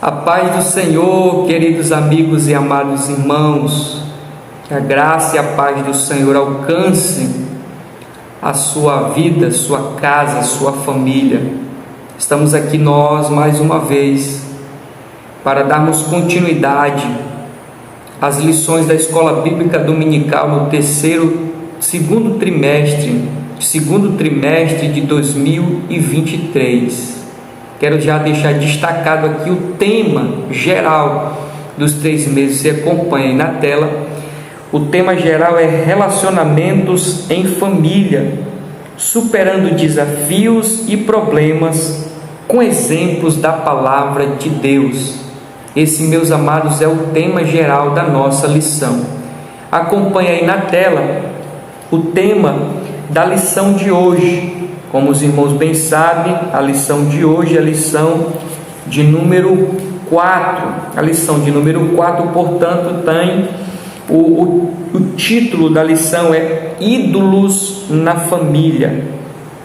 A paz do Senhor, queridos amigos e amados irmãos, que a graça e a paz do Senhor alcance a sua vida, sua casa, sua família. Estamos aqui nós mais uma vez para darmos continuidade às lições da Escola Bíblica Dominical no segundo trimestre de 2023. Quero já deixar destacado aqui o tema geral dos 3 meses. Você acompanha aí na tela. O tema geral é relacionamentos em família, superando desafios e problemas com exemplos da palavra de Deus. Esse, meus amados, é o tema geral da nossa lição. Acompanhe aí na tela o tema da lição de hoje. Como os irmãos bem sabem, a lição de hoje é a lição de número 4. A lição de número 4, portanto, tem o título da lição é Ídolos na Família.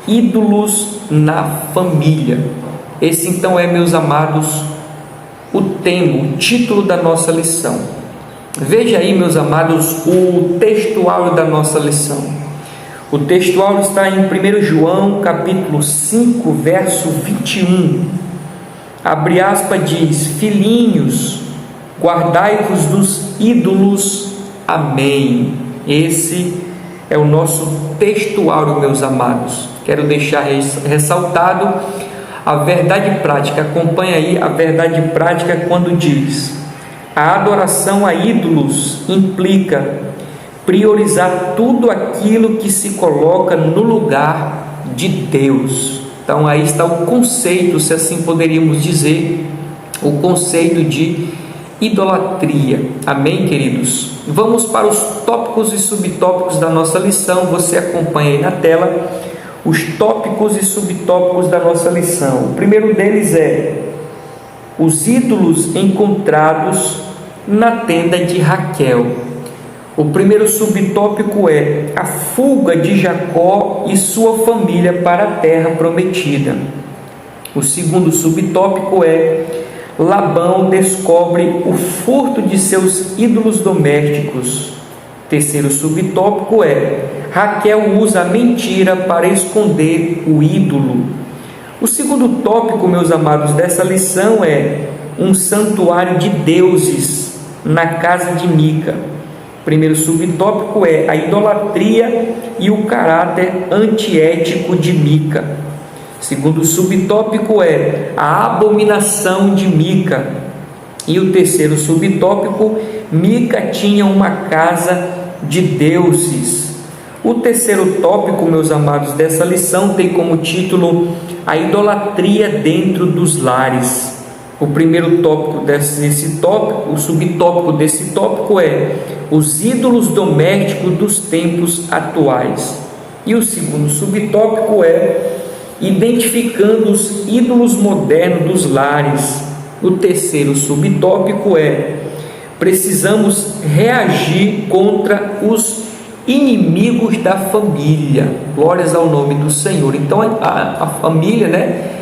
Ídolos na Família. Esse então é, meus amados, o tema, o título da nossa lição. Veja aí, meus amados, o textual da nossa lição. O textual está em 1 João, capítulo 5, verso 21. Abre aspas, diz: Filhinhos, guardai-vos dos ídolos. Amém. Esse é o nosso textual, meus amados. Quero deixar ressaltado a verdade prática. Acompanha aí a verdade prática quando diz: a adoração a ídolos implica priorizar tudo aquilo que se coloca no lugar de Deus. Então aí está o conceito, se assim poderíamos dizer, o conceito de idolatria. Amém, queridos? Vamos para os tópicos e subtópicos da nossa lição. Você acompanha aí na tela os tópicos e subtópicos da nossa lição. O primeiro deles é os ídolos encontrados na tenda de Raquel. O primeiro subtópico é a fuga de Jacó e sua família para a terra prometida. O segundo subtópico é Labão descobre o furto de seus ídolos domésticos. O terceiro subtópico é Raquel usa a mentira para esconder o ídolo. O segundo tópico, meus amados, dessa lição é um santuário de deuses na casa de Mica. O primeiro subtópico é a idolatria e o caráter antiético de Mica. O segundo subtópico é a abominação de Mica. E o terceiro subtópico, Mica tinha uma casa de deuses. O terceiro tópico, meus amados, dessa lição tem como título a idolatria dentro dos lares. O primeiro tópico o subtópico desse tópico é os ídolos domésticos dos tempos atuais. E o segundo subtópico é identificando os ídolos modernos dos lares. O terceiro subtópico é precisamos reagir contra os inimigos da família. Glórias ao nome do Senhor. Então a família,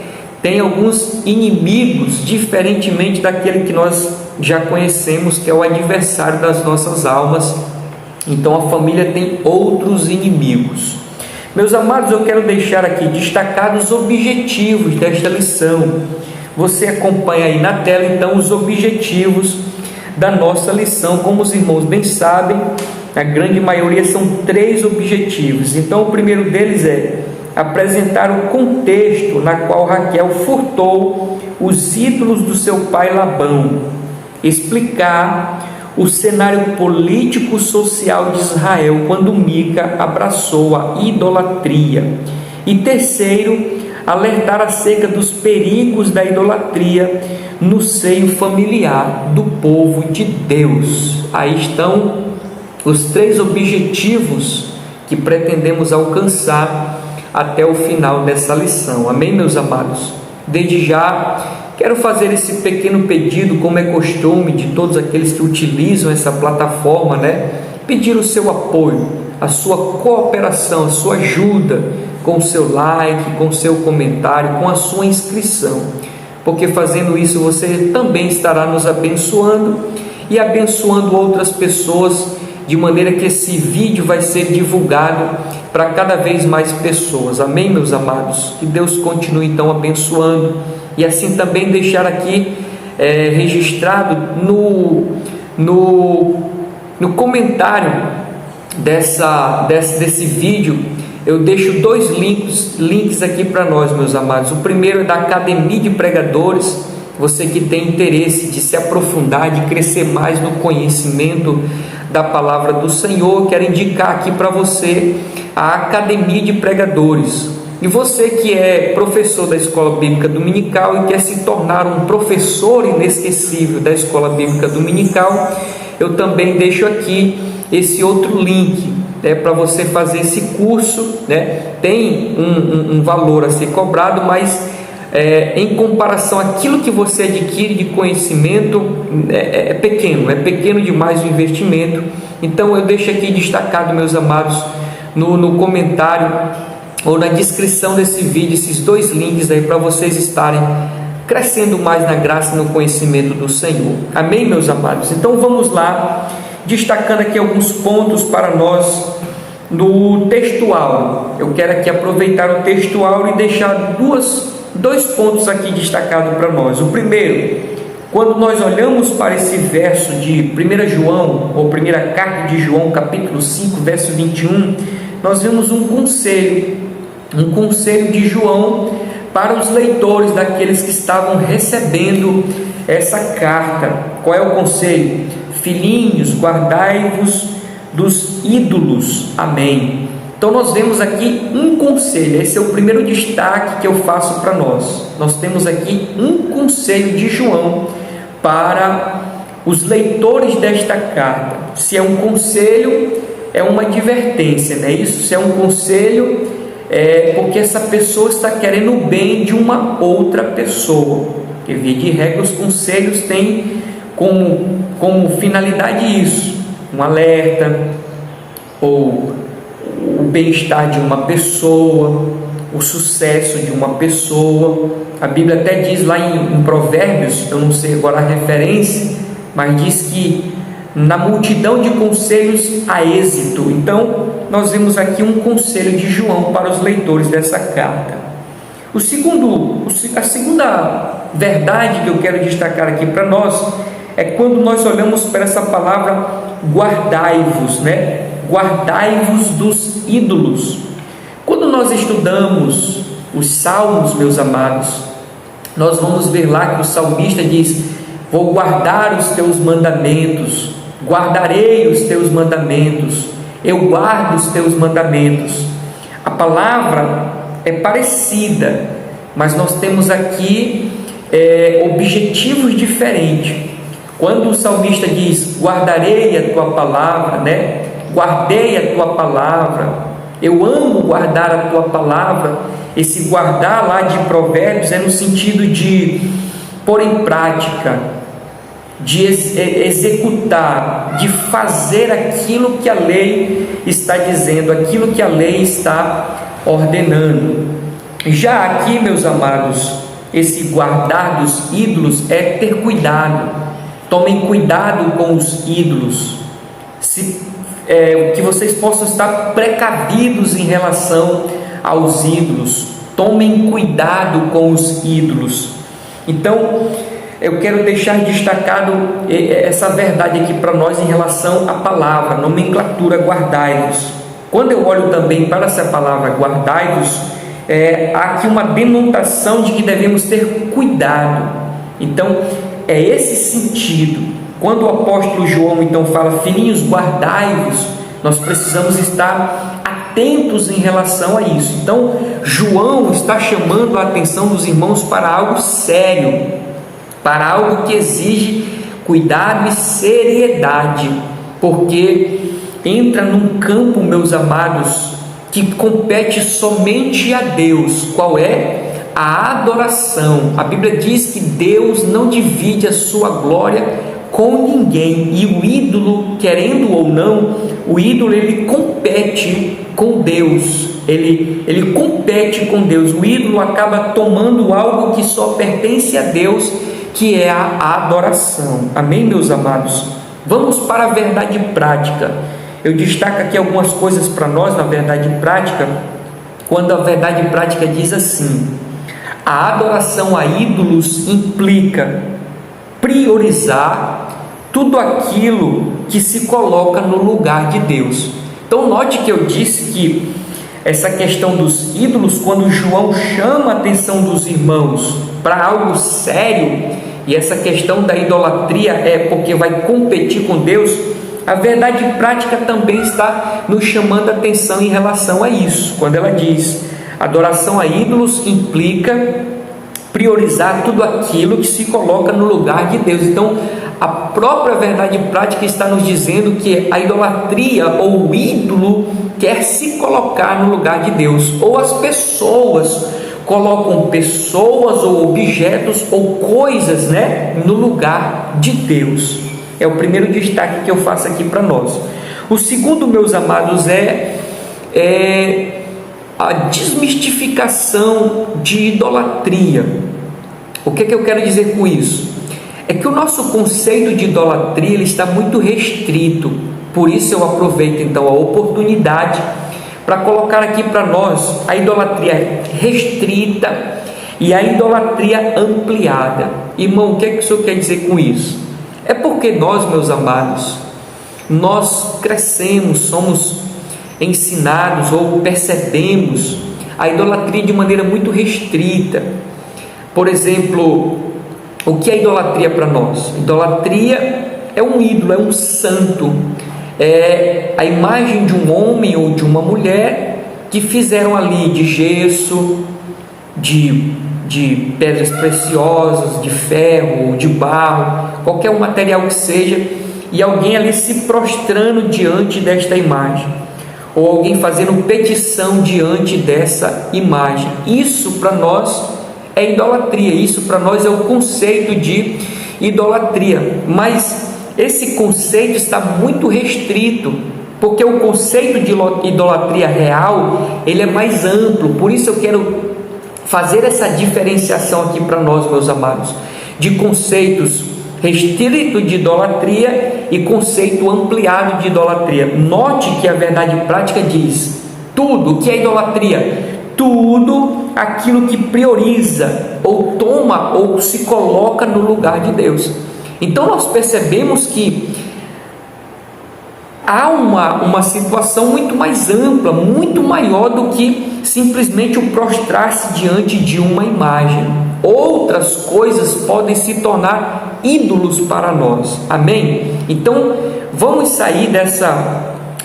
tem alguns inimigos, diferentemente daquele que nós já conhecemos, que é o adversário das nossas almas. Então a família tem outros inimigos. Meus amados, eu quero deixar aqui destacados os objetivos desta lição. Você acompanha aí na tela, então, os objetivos da nossa lição. Como os irmãos bem sabem, a grande maioria são 3 objetivos. Então o primeiro deles é apresentar o contexto na qual Raquel furtou os ídolos do seu pai Labão, explicar o cenário político-social de Israel quando Mica abraçou a idolatria, e terceiro, alertar acerca dos perigos da idolatria no seio familiar do povo de Deus. Aí estão os 3 objetivos que pretendemos alcançar até o final dessa lição. Amém, meus amados? Desde já, quero fazer esse pequeno pedido, como é costume de todos aqueles que utilizam essa plataforma, pedir o seu apoio, a sua cooperação, a sua ajuda, com o seu like, com o seu comentário, com a sua inscrição. porque fazendo isso você também estará nos abençoando e abençoando outras pessoas, de maneira que esse vídeo vai ser divulgado para cada vez mais pessoas. Amém, meus amados? Que Deus continue então abençoando, e assim também deixar aqui registrado no comentário desse vídeo, eu deixo 2 links aqui para nós, meus amados. O primeiro é da Academia de Pregadores. Você que tem interesse de se aprofundar, de crescer mais no conhecimento da palavra do Senhor, quero indicar aqui para você a Academia de Pregadores. E você que é professor da Escola Bíblica Dominical e quer se tornar um professor inesquecível da Escola Bíblica Dominical, eu também deixo aqui esse outro link, para você fazer esse curso, tem um valor a ser cobrado, mas em comparação àquilo que você adquire de conhecimento, é pequeno demais o investimento. Então eu deixo aqui destacado, meus amados, no comentário ou na descrição desse vídeo, esses 2 links aí para vocês estarem crescendo mais na graça e no conhecimento do Senhor. Amém, meus amados? Então vamos lá, destacando aqui alguns pontos para nós no textual. Eu quero aqui aproveitar o textual e deixar 2 pontos aqui destacados para nós. O primeiro, quando nós olhamos para esse verso de 1 João, ou primeira carta de João, capítulo 5, verso 21, nós vemos um conselho de João para os leitores, daqueles que estavam recebendo essa carta. Qual é o conselho? Filhinhos, guardai-vos dos ídolos. Amém. Então nós vemos aqui um conselho. Esse é o primeiro destaque que eu faço para nós. Nós temos aqui um conselho de João para os leitores desta carta. Se é um conselho, é uma advertência, não é isso? Se é um conselho, porque essa pessoa está querendo o bem de uma outra pessoa. Porque, via de regra, os conselhos têm como finalidade isso: um alerta, ou o bem-estar de uma pessoa, o sucesso de uma pessoa. A Bíblia até diz lá em Provérbios, eu não sei agora a referência, mas diz que na multidão de conselhos há êxito. Então nós vemos aqui um conselho de João para os leitores dessa carta. A segunda verdade que eu quero destacar aqui para nós é quando nós olhamos para essa palavra guardai-vos, guardai-vos dos ídolos. Quando nós estudamos os salmos, meus amados, nós vamos ver lá que o salmista diz: vou guardar os teus mandamentos, guardarei os teus mandamentos, eu guardo os teus mandamentos. A palavra é parecida, mas nós temos aqui objetivos diferentes. Quando o salmista diz: guardarei a tua palavra, guardei a tua palavra, eu amo guardar a tua palavra. Esse guardar lá de Provérbios é no sentido de pôr em prática, de executar, de fazer aquilo que a lei está dizendo, aquilo que a lei está ordenando. Já aqui, meus amados, esse guardar dos ídolos é ter cuidado. Tomem cuidado com os ídolos, que vocês possam estar precavidos em relação aos ídolos. Tomem cuidado com os ídolos. Então eu quero deixar destacado essa verdade aqui para nós em relação à palavra, nomenclatura guardai-vos. Quando eu olho também para essa palavra guardai-vos, há aqui uma denotação de que devemos ter cuidado. Então é esse sentido. Quando o apóstolo João então fala: filhinhos, guardai-vos, nós precisamos estar atentos em relação a isso. Então João está chamando a atenção dos irmãos para algo sério, para algo que exige cuidado e seriedade, porque entra num campo, meus amados, que compete somente a Deus. Qual é? A adoração. A Bíblia diz que Deus não divide a sua glória com ninguém, e o ídolo, querendo ou não, o ídolo ele compete com Deus. ele compete com Deus. O ídolo acaba tomando algo que só pertence a Deus, que é a adoração. Amém, meus amados? Vamos para a verdade prática. Eu destaco aqui algumas coisas para nós na verdade prática, quando a verdade prática diz assim: a adoração a ídolos implica priorizar tudo aquilo que se coloca no lugar de Deus. Então note que eu disse que essa questão dos ídolos, quando João chama a atenção dos irmãos para algo sério, e essa questão da idolatria é porque vai competir com Deus, a verdade prática também está nos chamando a atenção em relação a isso, quando ela diz: adoração a ídolos implica priorizar tudo aquilo que se coloca no lugar de Deus. Então a própria verdade prática está nos dizendo que a idolatria ou o ídolo quer se colocar no lugar de Deus, ou as pessoas colocam pessoas ou objetos ou coisas, no lugar de Deus. É o primeiro destaque que eu faço aqui para nós. O segundo, meus amados, é a desmistificação de idolatria. O que eu quero dizer com isso? É que o nosso conceito de idolatria ele está muito restrito. Por isso eu aproveito então a oportunidade para colocar aqui para nós a idolatria restrita e a idolatria ampliada. Irmão, o que o senhor quer dizer com isso? É porque nós, meus amados, nós crescemos, somos ensinados ou percebemos a idolatria de maneira muito restrita. Por exemplo, o que é idolatria para nós? Idolatria é um ídolo, é um santo, é a imagem de um homem ou de uma mulher que fizeram ali de gesso, de pedras preciosas, de ferro, de barro, qualquer um material que seja, e alguém ali se prostrando diante desta imagem, ou alguém fazendo petição diante dessa imagem. Isso para nós é idolatria, isso para nós é o conceito de idolatria, mas esse conceito está muito restrito, porque o conceito de idolatria real, ele é mais amplo. Por isso eu quero fazer essa diferenciação aqui para nós, meus amados, de conceitos restrito de idolatria e conceito ampliado de idolatria. Note que a verdade prática diz: tudo. O que é idolatria? Tudo aquilo que prioriza ou toma ou se coloca no lugar de Deus. Então nós percebemos que há uma situação muito mais ampla, muito maior do que simplesmente o prostrar-se diante de uma imagem. Outras coisas podem se tornar ídolos para nós. Amém? Então vamos sair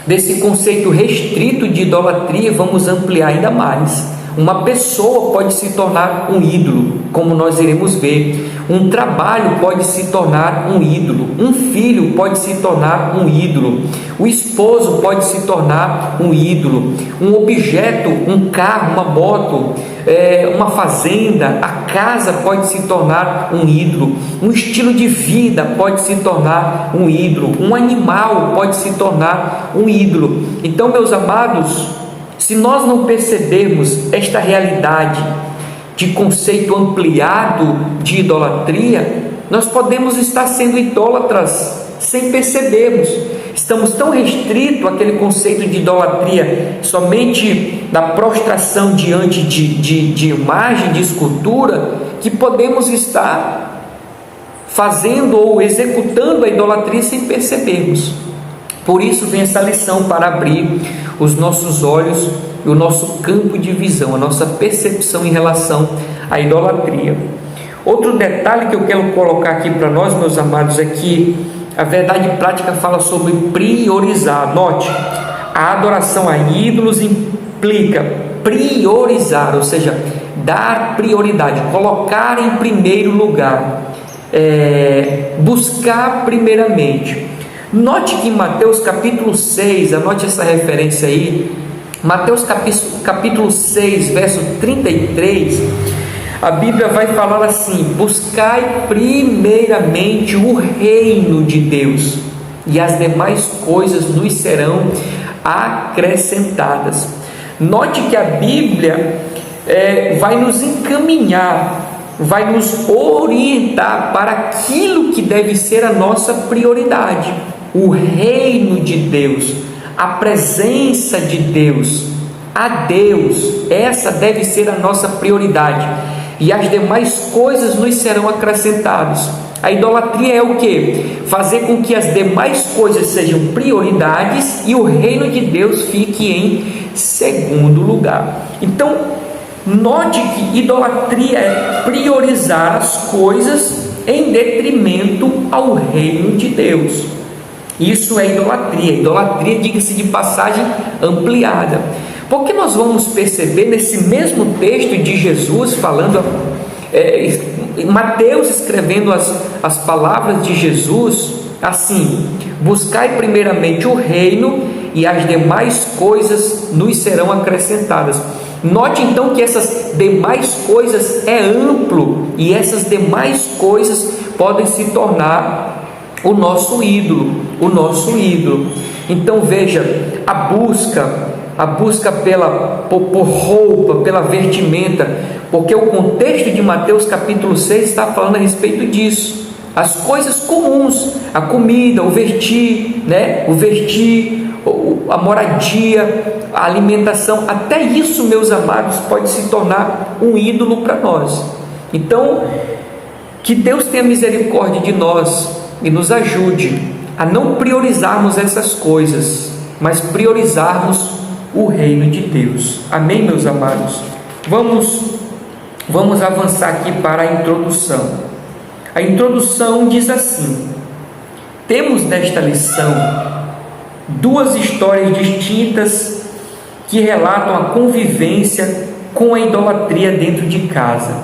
desse conceito restrito de idolatria e vamos ampliar ainda mais. Uma pessoa pode se tornar um ídolo, como nós iremos ver. Um trabalho pode se tornar um ídolo. Um filho pode se tornar um ídolo. O esposo pode se tornar um ídolo. Um objeto, um carro, uma moto, uma fazenda, a casa pode se tornar um ídolo. Um estilo de vida pode se tornar um ídolo. Um animal pode se tornar um ídolo. Então, meus amados, se nós não percebermos esta realidade de conceito ampliado de idolatria, nós podemos estar sendo idólatras sem percebermos. Estamos tão restritos àquele conceito de idolatria somente da prostração diante de imagem, de escultura, que podemos estar fazendo ou executando a idolatria sem percebermos. Por isso vem essa lição para abrir os nossos olhos e o nosso campo de visão, a nossa percepção em relação à idolatria. Outro detalhe que eu quero colocar aqui para nós, meus amados, é que a verdade prática fala sobre priorizar. Note, a adoração a ídolos implica priorizar, ou seja, dar prioridade, colocar em primeiro lugar, buscar primeiramente. Note que em Mateus capítulo 6, anote essa referência aí, Mateus capítulo 6, verso 33, a Bíblia vai falar assim: buscai primeiramente o reino de Deus, e as demais coisas nos serão acrescentadas. Note que a Bíblia vai nos encaminhar, vai nos orientar para aquilo que deve ser a nossa prioridade: o reino de Deus, a presença de Deus, a Deus. Essa deve ser a nossa prioridade, e as demais coisas nos serão acrescentadas. A idolatria é o que? Fazer com que as demais coisas sejam prioridades e o reino de Deus fique em segundo lugar. Então, note que idolatria é priorizar as coisas em detrimento ao reino de Deus. Isso é idolatria. Idolatria, diga-se de passagem, ampliada. Porque nós vamos perceber nesse mesmo texto de Jesus falando, Mateus escrevendo as palavras de Jesus assim: buscai primeiramente o reino e as demais coisas nos serão acrescentadas. Note então que essas demais coisas é amplo, e essas demais coisas podem se tornar o nosso ídolo, Então veja, a busca por roupa, pela vestimenta, porque o contexto de Mateus capítulo 6 está falando a respeito disso. As coisas comuns, a comida, o vestir, a moradia, a alimentação, até isso, meus amados, pode se tornar um ídolo para nós. Então, que Deus tenha misericórdia de nós e nos ajude a não priorizarmos essas coisas, mas priorizarmos o reino de Deus. Amém, meus amados? Vamos avançar aqui para a introdução. A introdução diz assim: temos nesta lição duas histórias distintas que relatam a convivência com a idolatria dentro de casa.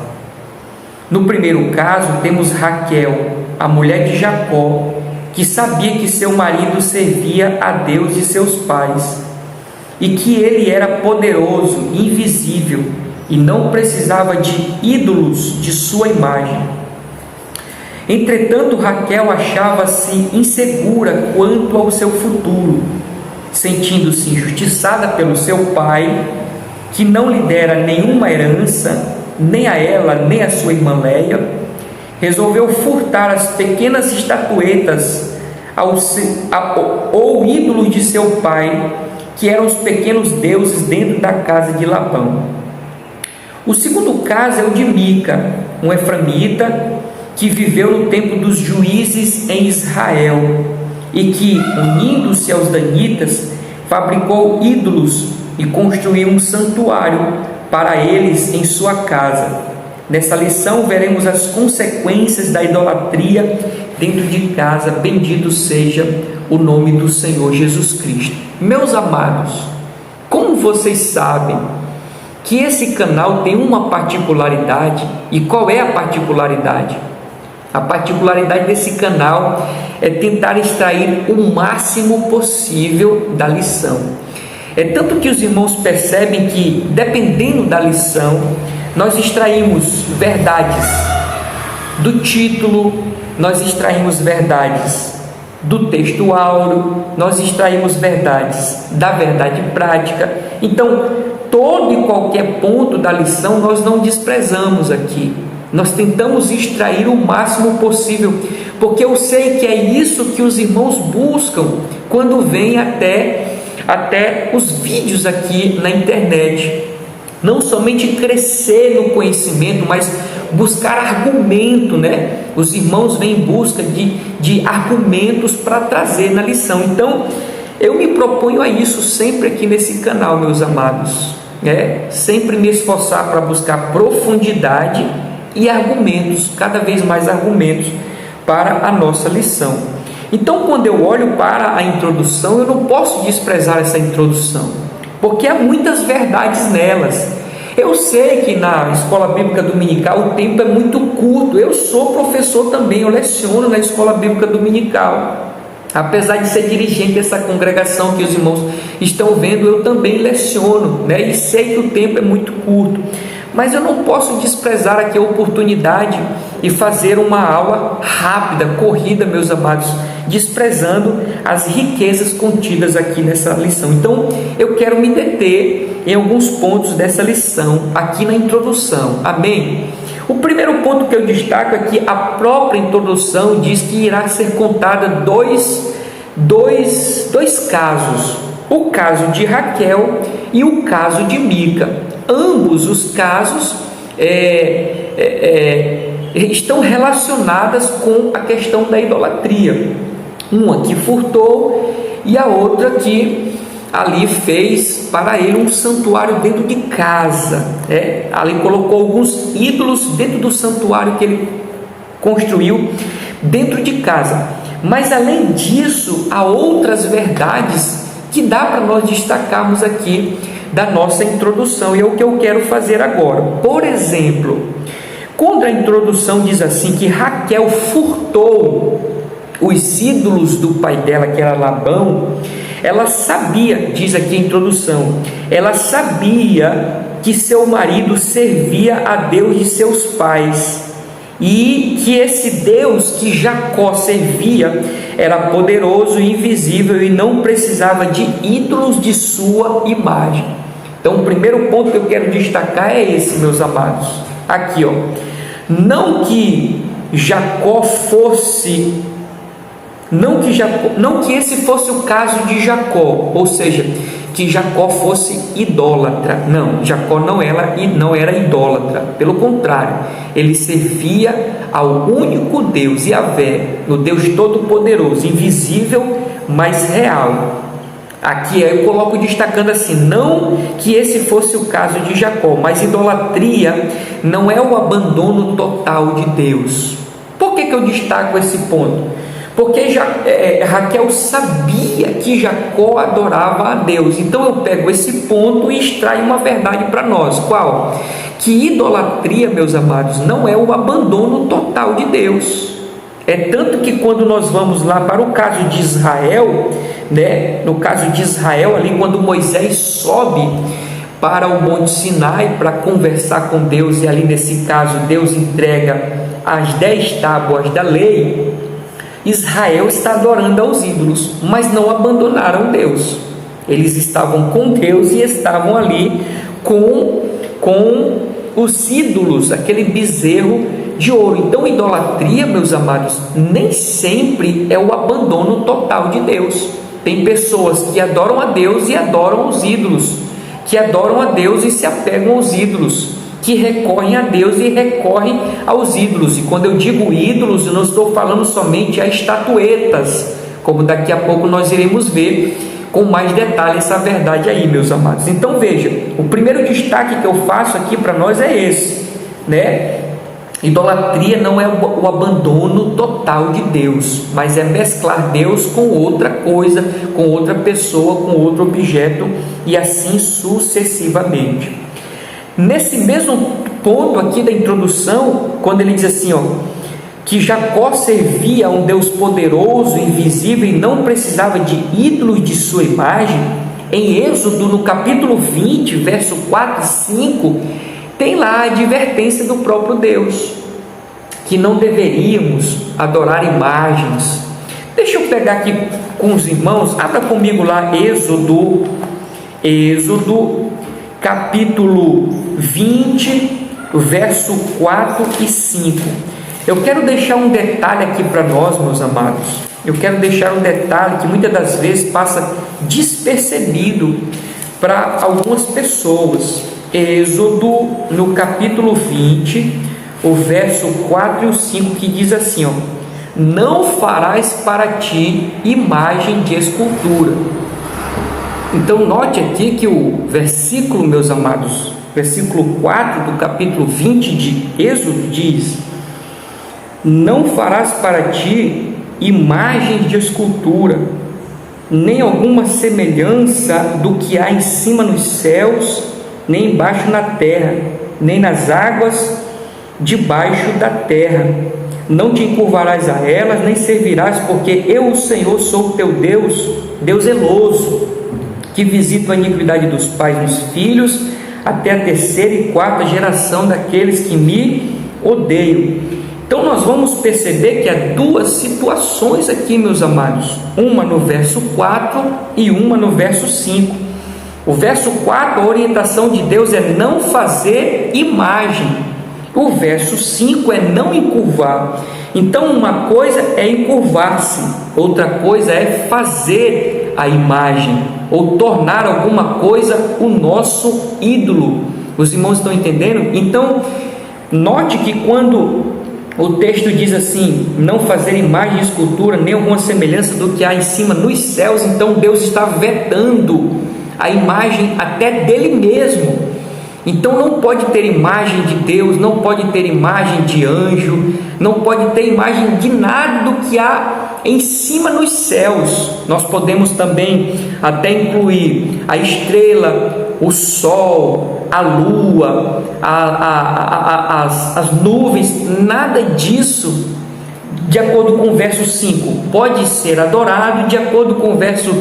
No primeiro caso, temos Raquel, a mulher de Jacó, que sabia que seu marido servia a Deus e seus pais, e que ele era poderoso, invisível, e não precisava de ídolos de sua imagem. Entretanto, Raquel achava-se insegura quanto ao seu futuro, sentindo-se injustiçada pelo seu pai, que não lhe dera nenhuma herança, nem a ela, nem a sua irmã Léia. Resolveu furtar as pequenas estatuetas ou ídolos de seu pai, que eram os pequenos deuses dentro da casa de Labão. O segundo caso é o de Mica, um efraimita que viveu no tempo dos juízes em Israel e que, unindo-se aos danitas, fabricou ídolos e construiu um santuário para eles em sua casa. Nessa lição veremos as consequências da idolatria dentro de casa. Bendito seja o nome do Senhor Jesus Cristo. Meus amados, como vocês sabem que esse canal tem uma particularidade, e qual é a particularidade? A particularidade desse canal é tentar extrair o máximo possível da lição. É tanto que os irmãos percebem que, dependendo da lição, nós extraímos verdades do título, nós extraímos verdades do texto áureo, nós extraímos verdades da verdade prática. Então, todo e qualquer ponto da lição nós não desprezamos aqui. Nós tentamos extrair o máximo possível, porque eu sei que é isso que os irmãos buscam quando vêm até os vídeos aqui na internet. Não somente crescer no conhecimento, mas buscar argumento, Os irmãos vêm em busca de argumentos para trazer na lição. Então, eu me proponho a isso sempre aqui nesse canal, meus amados. Sempre me esforçar para buscar profundidade e argumentos, cada vez mais argumentos para a nossa lição. Então, quando eu olho para a introdução, eu não posso desprezar essa introdução, porque há muitas verdades nelas. Eu sei que na escola bíblica dominical o tempo é muito curto. Eu sou professor também, eu leciono na escola bíblica dominical. Apesar de ser dirigente dessa congregação que os irmãos estão vendo, eu também leciono, E sei que o tempo é muito curto. Mas eu não posso desprezar aqui a oportunidade e fazer uma aula rápida, corrida, meus amados, desprezando as riquezas contidas aqui nessa lição. Então, eu quero me deter em alguns pontos dessa lição, aqui na introdução. Amém? O primeiro ponto que eu destaco é que a própria introdução diz que irá ser contada dois casos. O caso de Raquel e o caso de Mica. Ambos os casos estão relacionadas com a questão da idolatria. Uma que furtou e a outra que ali fez para ele um santuário dentro de casa. Ali colocou alguns ídolos dentro do santuário que ele construiu dentro de casa. Mas além disso, há outras verdades que dá para nós destacarmos aqui da nossa introdução, e é o que eu quero fazer agora. Por exemplo, quando a introdução diz assim que Raquel furtou os ídolos do pai dela, que era Labão, ela sabia, diz aqui a introdução, ela sabia que seu marido servia a Deus de seus pais, e que esse Deus que Jacó servia era poderoso e invisível e não precisava de ídolos de sua imagem. Então, o primeiro ponto que eu quero destacar é esse, meus amados. Aqui, não que esse fosse o caso de Jacó, ou seja, que Jacó fosse idólatra. Não, Jacó não era idólatra. Pelo contrário, ele servia ao único Deus, Yahvé, o Deus Todo-Poderoso, invisível, mas real. Aqui eu coloco destacando assim, não que esse fosse o caso de Jacó, mas idolatria não é o abandono total de Deus. Por que eu destaco esse ponto? Porque Raquel sabia que Jacó adorava a Deus. Então eu pego esse ponto e extraio uma verdade para nós. Qual? Que idolatria, meus amados, não é o abandono total de Deus. É tanto que quando nós vamos lá para o caso de Israel, no caso de Israel ali, quando Moisés sobe para o Monte Sinai para conversar com Deus, e ali nesse caso Deus entrega as 10 tábuas da lei, Israel está adorando aos ídolos, mas não abandonaram Deus. Eles estavam com Deus e estavam ali com os ídolos, aquele bezerro de ouro. Então, idolatria, meus amados, nem sempre é o abandono total de Deus. Tem pessoas que adoram a Deus e adoram os ídolos, que adoram a Deus e se apegam aos ídolos, que recorrem a Deus e recorrem aos ídolos. E quando eu digo ídolos, eu não estou falando somente a estatuetas, como daqui a pouco nós iremos ver com mais detalhe essa verdade aí, meus amados. Então veja, o primeiro destaque que eu faço aqui para nós é esse, Idolatria não é o abandono total de Deus, mas é mesclar Deus com outra coisa, com outra pessoa, com outro objeto, e assim sucessivamente. Nesse mesmo ponto aqui da introdução, quando ele diz assim, que Jacó servia a um Deus poderoso, invisível, e não precisava de ídolos de sua imagem, em Êxodo, no capítulo 20, verso 4 e 5, tem lá a advertência do próprio Deus, que não deveríamos adorar imagens. Deixa eu pegar aqui com os irmãos, abra comigo lá Êxodo capítulo 20, verso 4 e 5. Eu quero deixar um detalhe aqui para nós, meus amados. Eu quero deixar um detalhe que muitas das vezes passa despercebido para algumas pessoas. Êxodo, no capítulo 20, o verso 4 e o 5, que diz assim, não farás para ti imagem de escultura. Então note aqui que o versículo, meus amados, versículo 4 do capítulo 20 de Êxodo diz: não farás para ti imagem de escultura, nem alguma semelhança do que há em cima nos céus, nem embaixo na terra, nem nas águas debaixo da terra. Não te encurvarás a elas, nem servirás, porque eu, o Senhor, sou o teu Deus, Deus zeloso, que visita a iniquidade dos pais nos filhos, até a terceira e quarta geração daqueles que me odeiam. Então nós vamos perceber que há duas situações aqui, meus amados, uma no verso 4 e uma no verso 5. O verso 4, a orientação de Deus é não fazer imagem. O verso 5 é não encurvar. Então uma coisa é encurvar-se, outra coisa é fazer a imagem, ou tornar alguma coisa o nosso ídolo. Os irmãos estão entendendo? Então, note que quando o texto diz assim, não fazer imagem de escultura, nem alguma semelhança do que há em cima nos céus, então Deus está vetando a imagem até dele mesmo. Então não pode ter imagem de Deus, não pode ter imagem de anjo, não pode ter imagem de nada do que há em cima nos céus. Nós podemos também até incluir a estrela, o sol, a lua, as nuvens, nada disso, de acordo com o verso 5, pode ser adorado. De acordo com o verso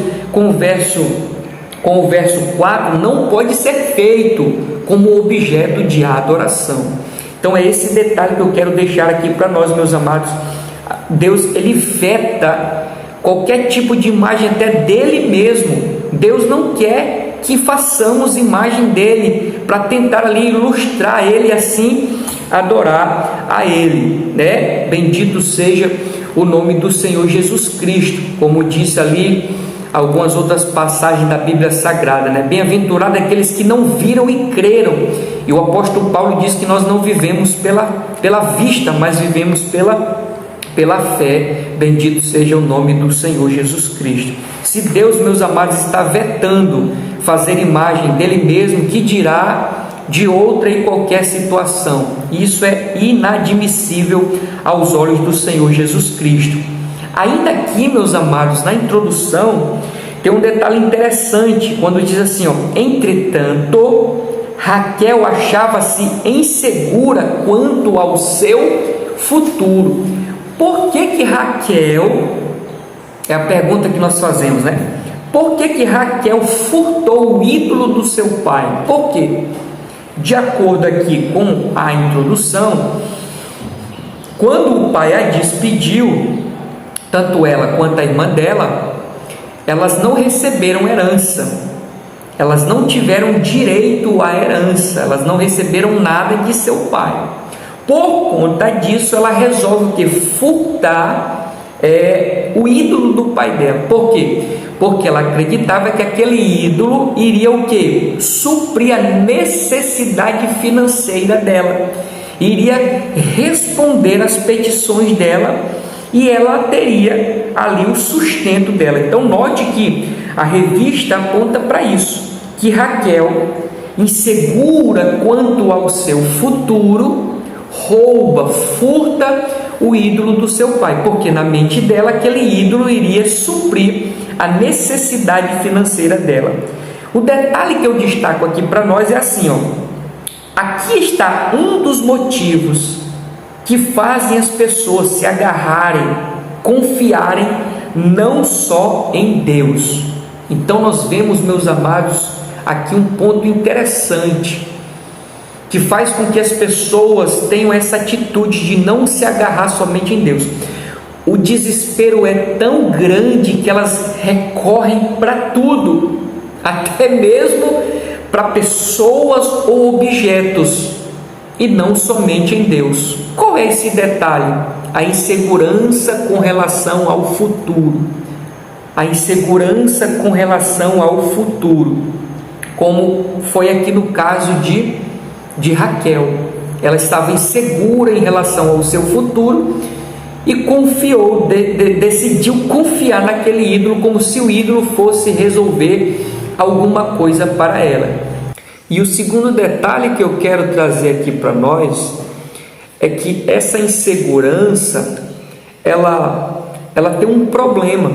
4, não pode ser feito como objeto de adoração. Então é esse detalhe que eu quero deixar aqui para nós, meus amados. Deus, ele veta qualquer tipo de imagem até dele mesmo. Deus não quer que façamos imagem dele para tentar ali ilustrar ele e assim adorar a ele, né? Bendito seja o nome do Senhor Jesus Cristo, como disse ali algumas outras passagens da Bíblia Sagrada, né? Bem-aventurado aqueles que não viram e creram. E o apóstolo Paulo diz que nós não vivemos pela vista, mas vivemos pela fé. Bendito seja o nome do Senhor Jesus Cristo. Se Deus, meus amados, está vetando fazer imagem dele mesmo, que dirá de outra e qualquer situação? Isso é inadmissível aos olhos do Senhor Jesus Cristo. Ainda aqui, meus amados, na introdução, tem um detalhe interessante, quando diz assim, entretanto, Raquel achava-se insegura quanto ao seu futuro. Por que Raquel, é a pergunta que nós fazemos, né? Por que Raquel furtou o ídolo do seu pai? Por quê? De acordo aqui com a introdução, quando o pai a despediu, tanto ela quanto a irmã dela, elas não receberam herança, elas não tiveram direito à herança, elas não receberam nada de seu pai. Por conta disso, ela resolve o que? Furtar o ídolo do pai dela. Por quê? Porque ela acreditava que aquele ídolo iria o que? Suprir a necessidade financeira dela, iria responder às petições dela, e ela teria ali o sustento dela. Então note que a revista aponta para isso, que Raquel, insegura quanto ao seu futuro, rouba, furta o ídolo do seu pai, porque na mente dela aquele ídolo iria suprir a necessidade financeira dela. O detalhe que eu destaco aqui para nós é assim, aqui está um dos motivos que fazem as pessoas se agarrarem, confiarem não só em Deus. Então nós vemos, meus amados, aqui um ponto interessante, que faz com que as pessoas tenham essa atitude de não se agarrar somente em Deus. O desespero é tão grande que elas recorrem para tudo, até mesmo para pessoas ou objetos, e não somente em Deus. Qual é esse detalhe? A insegurança com relação ao futuro. A insegurança com relação ao futuro, como foi aqui no caso de Raquel. Ela estava insegura em relação ao seu futuro e confiou, decidiu confiar naquele ídolo, como se o ídolo fosse resolver alguma coisa para ela. E o segundo detalhe que eu quero trazer aqui para nós é que essa insegurança, ela tem um problema.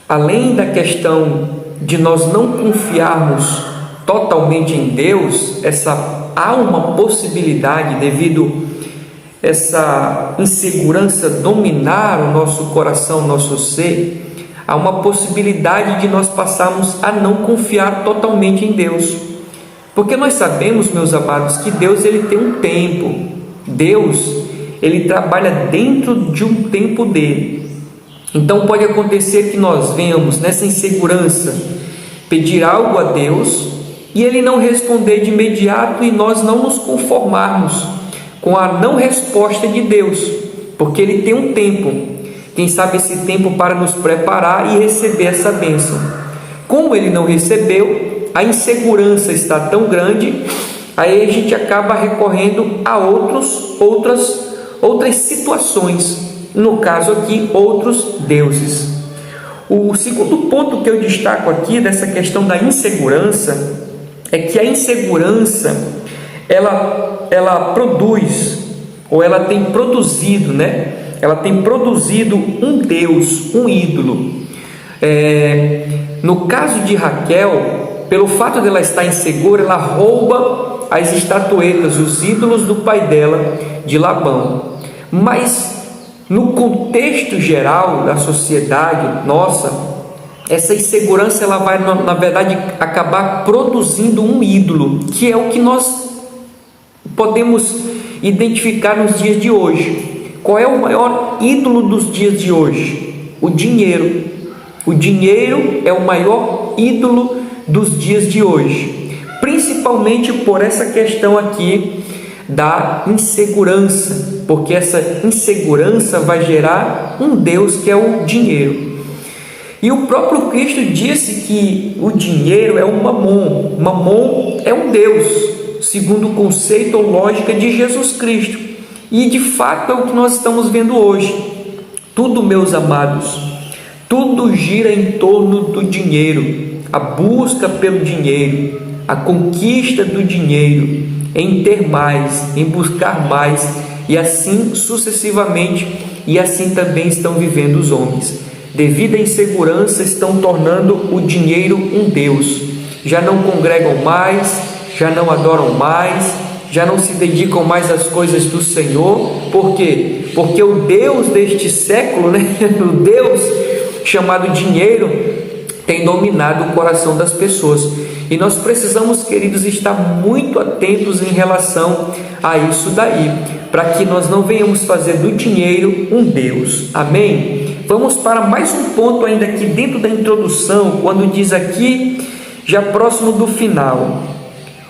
Além da questão de nós não confiarmos totalmente em Deus, há uma possibilidade, devido a essa insegurança dominar o nosso coração, o nosso ser, há uma possibilidade de nós passarmos a não confiar totalmente em Deus. Porque nós sabemos, meus amados, que Deus ele tem um tempo. Deus, ele trabalha dentro de um tempo dele. Então pode acontecer que nós venhamos nessa insegurança pedir algo a Deus e ele não responder de imediato e nós não nos conformarmos com a não resposta de Deus, porque ele tem um tempo. Quem sabe esse tempo para nos preparar e receber essa bênção. Como ele não recebeu, a insegurança está tão grande, aí a gente acaba recorrendo a outras situações, no caso aqui, outros deuses. O segundo ponto que eu destaco aqui dessa questão da insegurança é que a insegurança ela produz, ou ela tem produzido, ela tem produzido um Deus, um ídolo. No caso de Raquel, pelo fato dela estar insegura, ela rouba as estatuetas, os ídolos do pai dela, de Labão. Mas no contexto geral da sociedade nossa, essa insegurança ela vai, na verdade, acabar produzindo um ídolo, que é o que nós podemos identificar nos dias de hoje. Qual é o maior ídolo dos dias de hoje? O dinheiro. O dinheiro é o maior ídolo dos dias de hoje, principalmente por essa questão aqui da insegurança, porque essa insegurança vai gerar um Deus que é o dinheiro. E o próprio Cristo disse que o dinheiro é um mamon. Mamon é um Deus, segundo o conceito ou lógica de Jesus Cristo. E de fato é o que nós estamos vendo hoje. Tudo, meus amados, tudo gira em torno do dinheiro, a busca pelo dinheiro, a conquista do dinheiro, em ter mais, em buscar mais, e assim sucessivamente, e assim também estão vivendo os homens. Devido à insegurança, estão tornando o dinheiro um Deus. Já não congregam mais, já não adoram mais, já não se dedicam mais às coisas do Senhor. Por quê? Porque o Deus deste século, o Deus chamado dinheiro, tem dominado o coração das pessoas. E nós precisamos, queridos, estar muito atentos em relação a isso daí, para que nós não venhamos fazer do dinheiro um Deus. Amém? Vamos para mais um ponto ainda aqui dentro da introdução, quando diz aqui, já próximo do final.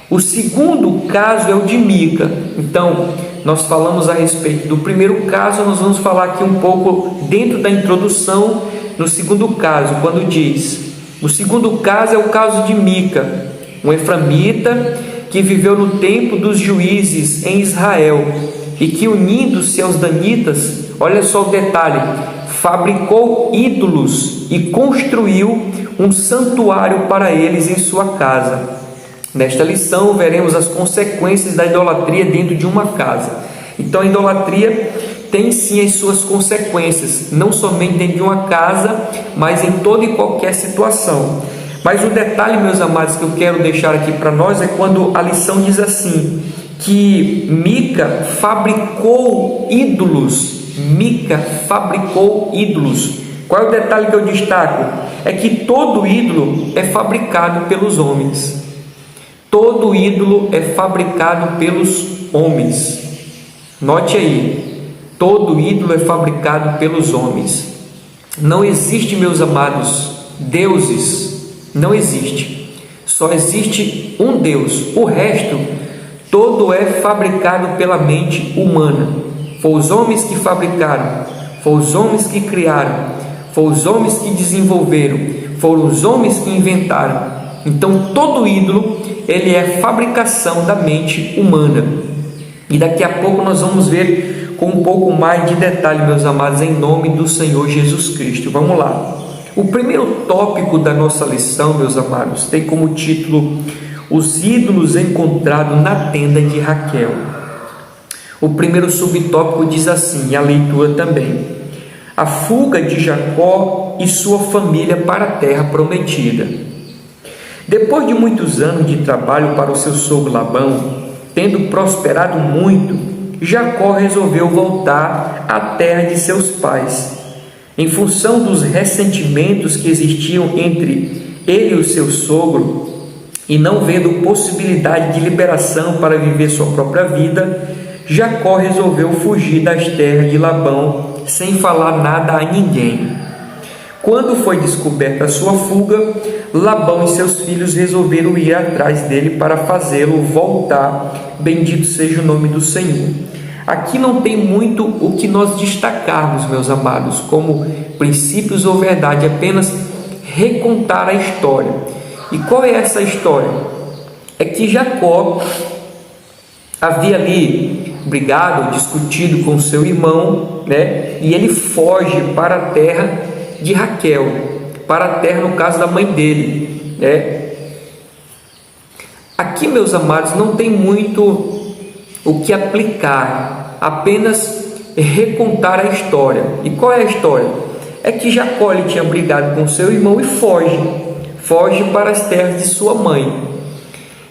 O segundo caso é o de Mica. Então, nós falamos a respeito do primeiro caso, nós vamos falar aqui um pouco dentro da introdução, no segundo caso, quando diz... O segundo caso é o caso de Mica, um eframita que viveu no tempo dos juízes em Israel e que, unindo-se aos danitas, olha só o detalhe, fabricou ídolos e construiu um santuário para eles em sua casa. Nesta lição veremos as consequências da idolatria dentro de uma casa. Então a idolatria tem sim as suas consequências, não somente dentro de uma casa, mas em toda e qualquer situação. Mas o detalhe, meus amados, que eu quero deixar aqui para nós é quando a lição diz assim, que Mica fabricou ídolos. Mica fabricou ídolos. Qual é o detalhe que eu destaco? É que todo ídolo é fabricado pelos homens. Todo ídolo é fabricado pelos homens. Note aí. Todo ídolo é fabricado pelos homens. Não existe, meus amados, deuses. Não existe. Só existe um Deus. O resto, todo é fabricado pela mente humana. Foram os homens que fabricaram, foram os homens que criaram, foram os homens que desenvolveram, foram os homens que inventaram. Então, todo ídolo, ele é fabricação da mente humana. E daqui a pouco nós vamos ver com um pouco mais de detalhe, meus amados, em nome do Senhor Jesus Cristo. Vamos lá. O primeiro tópico da nossa lição, meus amados, tem como título Os ídolos encontrados na tenda de Raquel. O primeiro subtópico diz assim, e a leitura também: a fuga de Jacó e sua família para a terra prometida. Depois de muitos anos de trabalho para o seu sogro Labão, tendo prosperado muito, Jacó resolveu voltar à terra de seus pais. Em função dos ressentimentos que existiam entre ele e o seu sogro, E não vendo possibilidade de liberação para viver sua própria vida, Jacó resolveu fugir das terras de Labão sem falar nada a ninguém. Quando foi descoberta a sua fuga, Labão e seus filhos resolveram ir atrás dele para fazê-lo voltar. Bendito seja o nome do Senhor. Aqui não tem muito o que nós destacarmos, meus amados, como princípios ou verdade, apenas recontar a história. E qual é essa história? É que Jacó havia ali brigado, discutido com seu irmão, né? E ele foge para a terra de Raquel, para a terra, no caso, da mãe dele, né? Aqui, meus amados, não tem muito o que aplicar, apenas recontar a história. E qual é a história? É que Jacó ele tinha brigado com seu irmão e foge para as terras de sua mãe.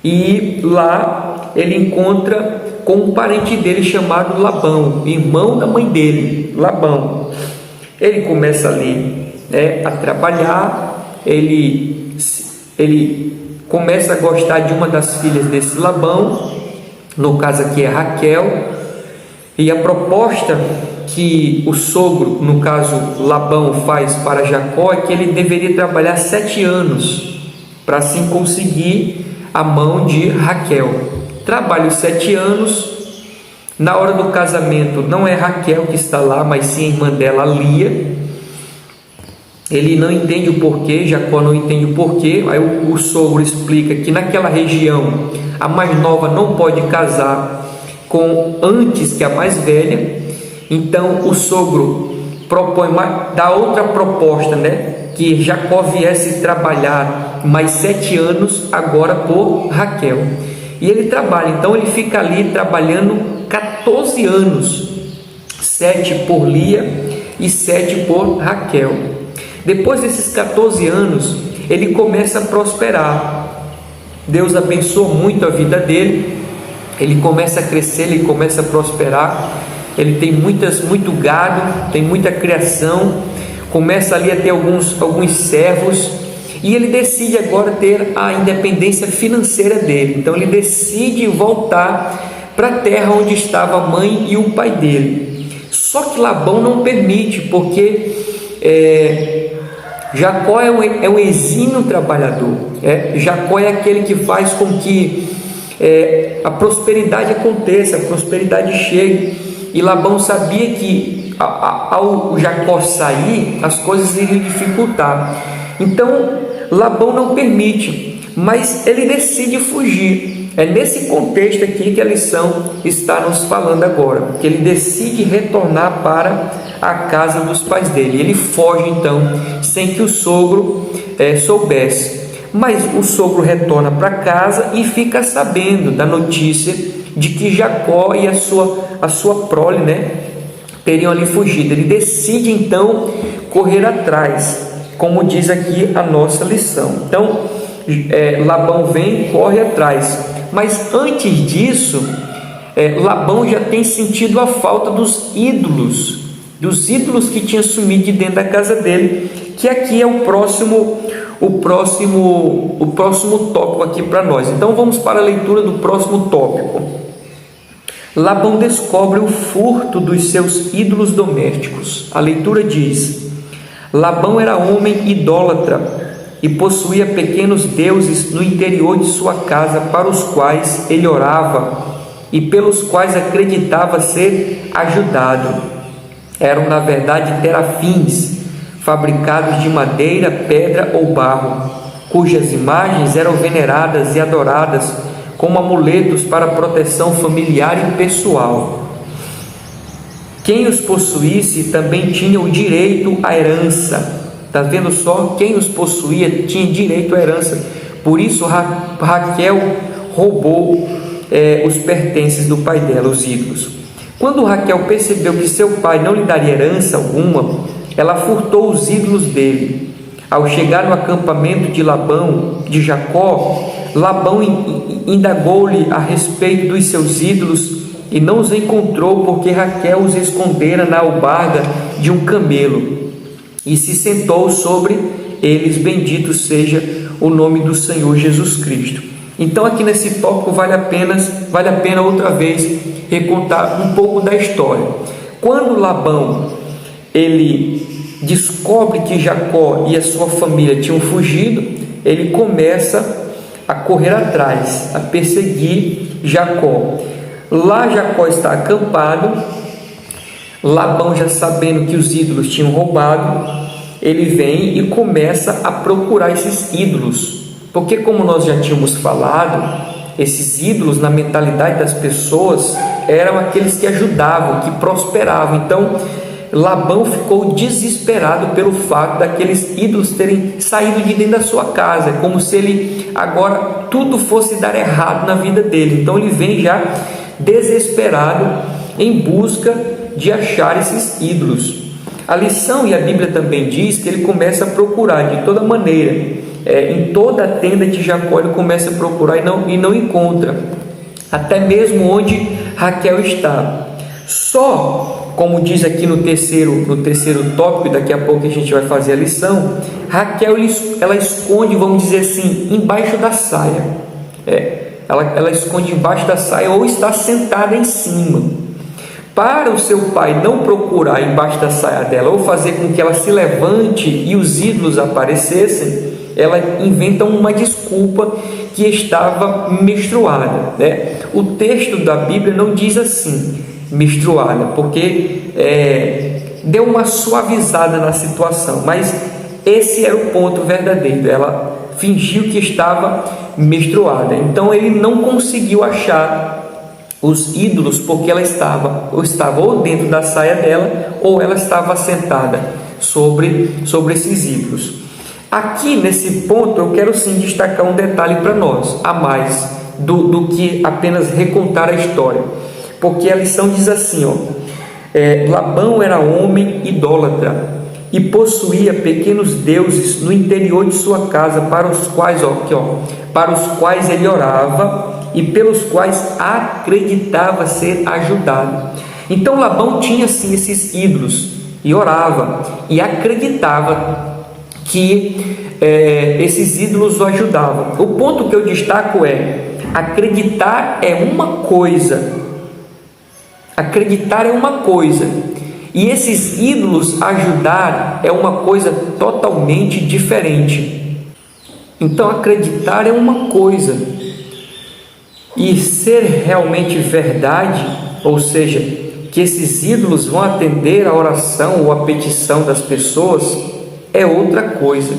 E lá ele encontra com um parente dele chamado Labão, irmão da mãe dele, Labão. Ele começa ali, né, a trabalhar, ele começa a gostar de uma das filhas desse Labão, no caso aqui é Raquel, e a proposta que o sogro, no caso Labão, faz para Jacó é que ele deveria trabalhar 7 anos para assim conseguir a mão de Raquel. Trabalha os 7 anos. Na hora do casamento não é Raquel que está lá, mas sim a irmã dela, Lia. Ele não entende o porquê, Jacó não entende o porquê. Aí o sogro explica que naquela região a mais nova não pode casar antes que a mais velha. Então o sogro dá outra proposta, né? Que Jacó viesse trabalhar mais 7 anos agora por Raquel. E ele trabalha, então ele fica ali trabalhando 14 anos, 7 por Lia e 7 por Raquel. Depois desses 14 anos, ele começa a prosperar. Deus abençoa muito a vida dele, ele começa a crescer, ele começa a prosperar, ele tem muito gado, tem muita criação, começa ali a ter alguns servos, e ele decide agora ter a independência financeira dele. Então ele decide voltar para a terra onde estava a mãe e o pai dele. Só que Labão não permite, porque Jacó é um exímio trabalhador. Jacó é aquele que faz com que a prosperidade aconteça, a prosperidade chegue. E Labão sabia que ao Jacó sair, as coisas iriam dificultar. Então Labão não permite, mas ele decide fugir. É nesse contexto aqui que a lição está nos falando agora, que ele decide retornar para a casa dos pais dele. Ele foge então, sem que o sogro soubesse. Mas o sogro retorna para casa e fica sabendo da notícia de que Jacó e a sua prole, né, teriam ali fugido. Ele decide então correr atrás, como diz aqui a nossa lição. Então Labão vem, corre atrás, mas antes disso Labão já tem sentido a falta dos ídolos que tinha sumido de dentro da casa dele, que aqui é o próximo tópico aqui para nós. Então vamos para a leitura do próximo tópico. Labão descobre o furto dos seus ídolos domésticos. A leitura diz: Labão era homem idólatra e possuía pequenos deuses no interior de sua casa, para os quais ele orava e pelos quais acreditava ser ajudado. Eram na verdade terafins, fabricados de madeira, pedra ou barro, cujas imagens eram veneradas e adoradas como amuletos para proteção familiar e pessoal. Quem os possuísse também tinha o direito à herança. Está vendo só? Quem os possuía tinha direito à herança. Por isso Raquel roubou os pertences do pai dela, os ídolos. Quando Raquel percebeu que seu pai não lhe daria herança alguma, ela furtou os ídolos dele. Ao chegar no acampamento de Jacó, Labão indagou-lhe a respeito dos seus ídolos e não os encontrou, porque Raquel os escondera na albarda de um camelo e se sentou sobre eles. Bendito seja o nome do Senhor Jesus Cristo. Então aqui nesse tópico vale a pena outra vez recontar um pouco da história. Quando Labão ele descobre que Jacó e a sua família tinham fugido, ele começa a correr atrás, a perseguir Jacó. Lá Jacó está acampado, Labão, já sabendo que os ídolos tinham roubado, ele vem e começa a procurar esses ídolos, porque, como nós já tínhamos falado, esses ídolos na mentalidade das pessoas eram aqueles que ajudavam, que prosperavam. Então Labão ficou desesperado pelo fato daqueles ídolos terem saído de dentro da sua casa, como se ele agora tudo fosse dar errado na vida dele. Então ele vem já desesperado em busca de achar esses ídolos. A lição, e a Bíblia também diz, que ele começa a procurar de toda maneira, em toda a tenda de Jacó ele começa a procurar e não encontra, até mesmo onde Raquel está. Só, como diz aqui no terceiro tópico, daqui a pouco a gente vai fazer a lição, Raquel ela esconde, vamos dizer assim, embaixo da saia. Ela esconde embaixo da saia ou está sentada em cima. Para o seu pai não procurar embaixo da saia dela ou fazer com que ela se levante e os ídolos aparecessem, ela inventa uma desculpa que estava menstruada, né? O texto da Bíblia não diz assim, menstruada, porque deu uma suavizada na situação, mas esse era o ponto verdadeiro. Ela fingiu que estava menstruada, então ele não conseguiu achar os ídolos, porque ela estava ou dentro da saia dela, ou ela estava sentada sobre esses ídolos. Aqui nesse ponto eu quero sim destacar um detalhe para nós, a mais do que apenas recontar a história, porque a lição diz assim, Labão era homem idólatra e possuía pequenos deuses no interior de sua casa, para os quais ele orava e pelos quais acreditava ser ajudado. Então Labão tinha sim esses ídolos e orava e acreditava que esses ídolos o ajudavam. O ponto que eu destaco acreditar é uma coisa, e esses ídolos ajudar é uma coisa totalmente diferente. Então acreditar é uma coisa, e ser realmente verdade, ou seja, que esses ídolos vão atender a oração ou a petição das pessoas, é outra coisa.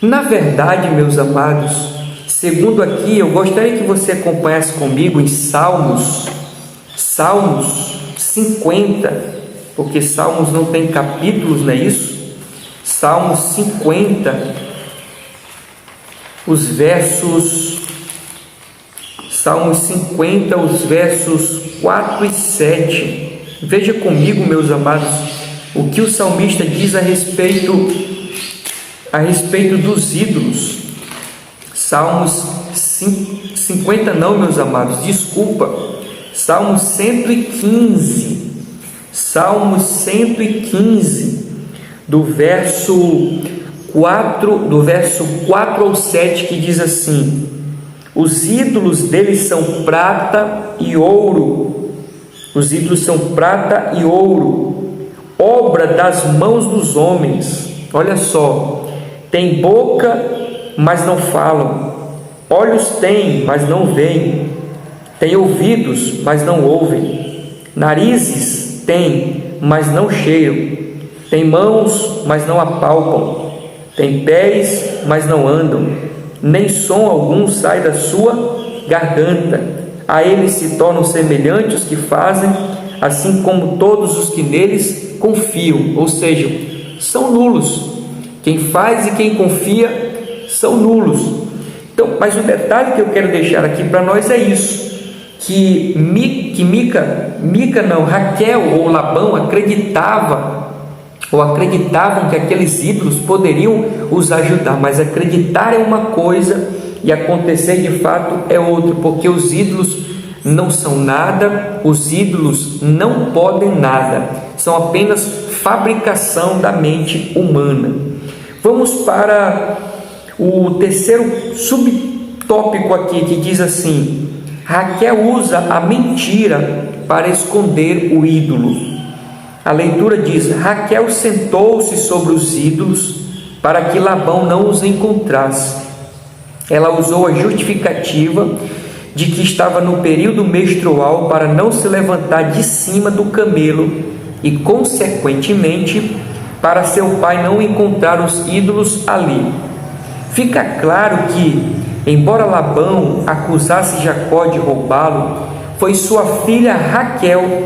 Na verdade, meus amados, segundo aqui, eu gostaria que você acompanhasse comigo em Salmos 50, porque Salmos não tem capítulos, não é isso? Salmos 50, os versos 4 e 7. Veja comigo, meus amados, o que o salmista diz a respeito dos ídolos. Salmos 50 não, meus amados, desculpa. Salmos 115. Salmos 115, do verso 4 ao 7, que diz assim: os ídolos deles são prata e ouro. Os ídolos são prata e ouro, obra das mãos dos homens. Olha só, tem boca, mas não falam, olhos têm, mas não veem, tem ouvidos, mas não ouvem, narizes têm, mas não cheiram, tem mãos, mas não apalpam, tem pés, mas não andam, nem som algum sai da sua garganta. A eles se tornam semelhantes os que fazem, assim como todos os que neles confiam. Ou seja, são nulos. Quem faz e quem confia são nulos. Então, mas o detalhe que eu quero deixar aqui para nós é isso, que Raquel ou Labão acreditavam que aqueles ídolos poderiam os ajudar, mas acreditar é uma coisa e acontecer de fato é outra, porque os ídolos não são nada, os ídolos não podem nada, são apenas fabricação da mente humana. Vamos para o terceiro subtópico aqui, que diz assim: Raquel usa a mentira para esconder o ídolo. A leitura diz: Raquel sentou-se sobre os ídolos para que Labão não os encontrasse. Ela usou a justificativa de que estava no período menstrual para não se levantar de cima do camelo e, consequentemente, para seu pai não encontrar os ídolos ali. Fica claro que, embora Labão acusasse Jacó de roubá-lo, foi sua filha Raquel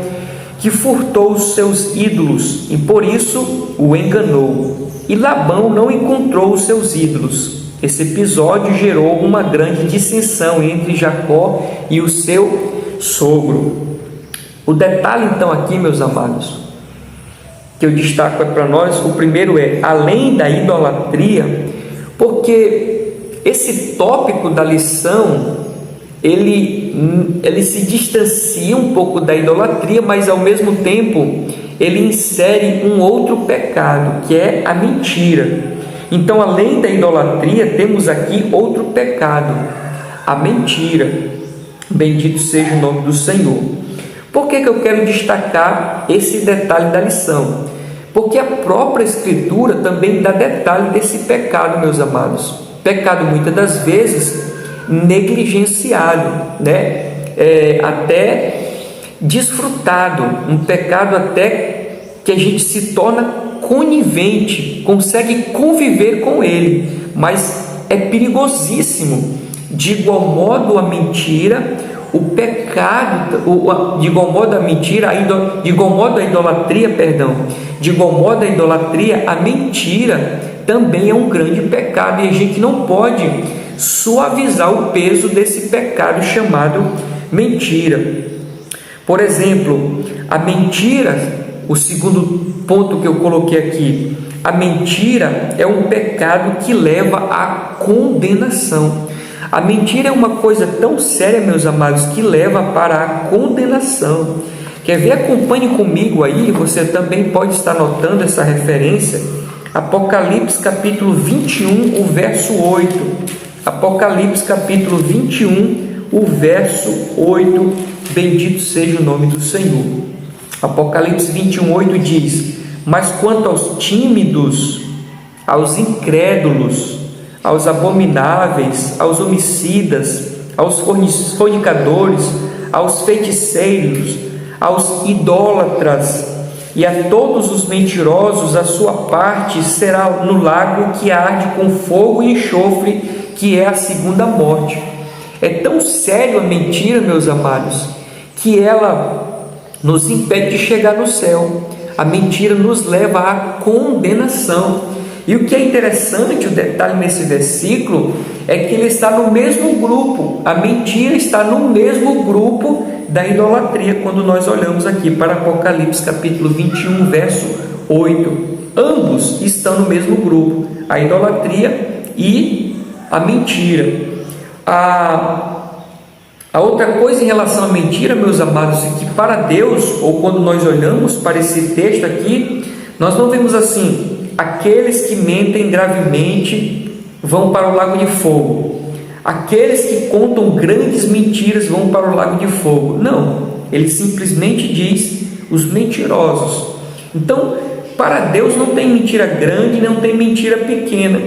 que furtou os seus ídolos e por isso o enganou. E Labão não encontrou os seus ídolos. Esse episódio gerou uma grande dissensão entre Jacó e o seu sogro. O detalhe então aqui, meus amados, que eu destaco para nós, o primeiro é, além da idolatria, porque esse tópico da lição, ele se distancia um pouco da idolatria, mas ao mesmo tempo ele insere um outro pecado, que é a mentira. Então, além da idolatria, temos aqui outro pecado, a mentira. Bendito seja o nome do Senhor. Por que eu quero destacar esse detalhe da lição? Porque a própria Escritura também dá detalhe desse pecado, meus amados. Pecado, muitas das vezes, negligenciado, até desfrutado. Um pecado até que a gente se torna conivente, consegue conviver com ele, mas é perigosíssimo. De igual modo a mentira, o pecado, de igual modo a mentira, de igual modo a idolatria, de igual modo a idolatria, a mentira também é um grande pecado, e a gente não pode suavizar o peso desse pecado chamado mentira. Por exemplo, a mentira, o segundo ponto que eu coloquei aqui, a mentira é um pecado que leva à condenação. A mentira é uma coisa tão séria, meus amados, que leva para a condenação. Quer ver? Acompanhe comigo aí, você também pode estar notando essa referência. Apocalipse capítulo 21, o verso 8. Apocalipse capítulo 21, o verso 8. Bendito seja o nome do Senhor. Apocalipse 21, 8 diz: Mas quanto aos tímidos, aos incrédulos, aos abomináveis, aos homicidas, aos fornicadores, aos feiticeiros, aos idólatras e a todos os mentirosos, a sua parte será no lago que arde com fogo e enxofre, que é a segunda morte. É tão sério a mentira, meus amados, que ela nos impede de chegar no céu. A mentira nos leva à condenação. E o que é interessante, o detalhe nesse versículo, é que ele está no mesmo grupo. A mentira está no mesmo grupo da idolatria, quando nós olhamos aqui para Apocalipse capítulo 21, verso 8. Ambos estão no mesmo grupo, a idolatria e a mentira. A outra coisa em relação à mentira, meus amados, é que para Deus, ou quando nós olhamos para esse texto aqui, nós não vemos assim: aqueles que mentem gravemente vão para o lago de fogo, aqueles que contam grandes mentiras vão para o lago de fogo. Não, ele simplesmente diz os mentirosos. Então, para Deus não tem mentira grande, não tem mentira pequena,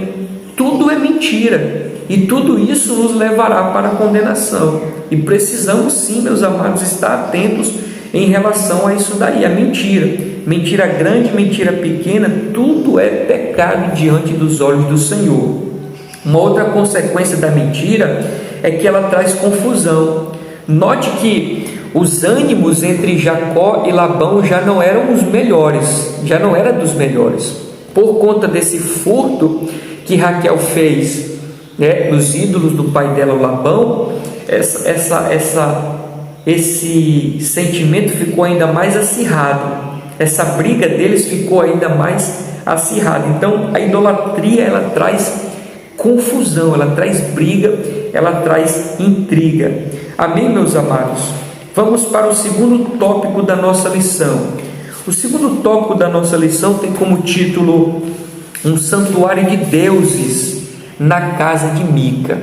tudo é mentira. E tudo isso nos levará para a condenação. E precisamos sim, meus amados, estar atentos em relação a isso daí, a mentira. Mentira grande, mentira pequena, tudo é pecado diante dos olhos do Senhor. Uma outra consequência da mentira é que ela traz confusão. Note que os ânimos entre Jacó e Labão já não eram os melhores, já não era dos melhores. Por conta desse furto que Raquel fez, nos ídolos do pai dela, o Labão, esse sentimento ficou ainda mais acirrado, essa briga deles ficou ainda mais acirrada. Então a idolatria, ela traz confusão, ela traz briga, ela traz intriga. Amém, meus amados? Vamos para o segundo tópico da nossa lição. O segundo tópico da nossa lição tem como título: um santuário de deuses na casa de Mica,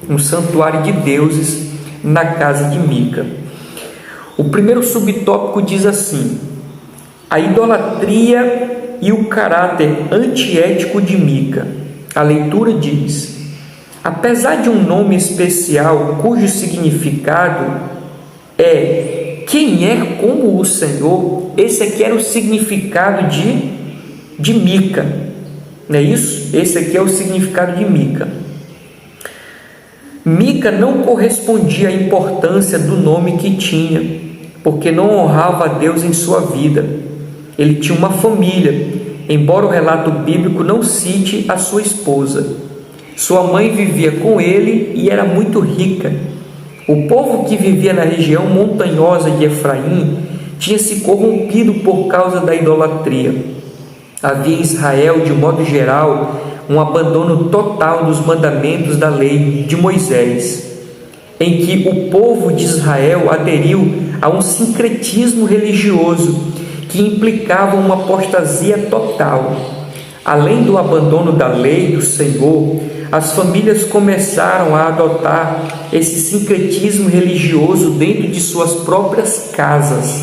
um santuário de deuses na casa de Mica. O primeiro subtópico diz assim: a idolatria e o caráter antiético de Mica. A leitura diz: apesar de um nome especial cujo significado é quem é como o Senhor, esse aqui era o significado de Mica, não é isso? Esse aqui é o significado de Mica. Mica não correspondia à importância do nome que tinha, porque não honrava a Deus em sua vida. Ele tinha uma família, embora o relato bíblico não cite a sua esposa. Sua mãe vivia com ele e era muito rica. O povo que vivia na região montanhosa de Efraim tinha se corrompido por causa da idolatria. Havia em Israel, de modo geral, um abandono total dos mandamentos da lei de Moisés, em que o povo de Israel aderiu a um sincretismo religioso que implicava uma apostasia total. Além do abandono da lei do Senhor, as famílias começaram a adotar esse sincretismo religioso dentro de suas próprias casas,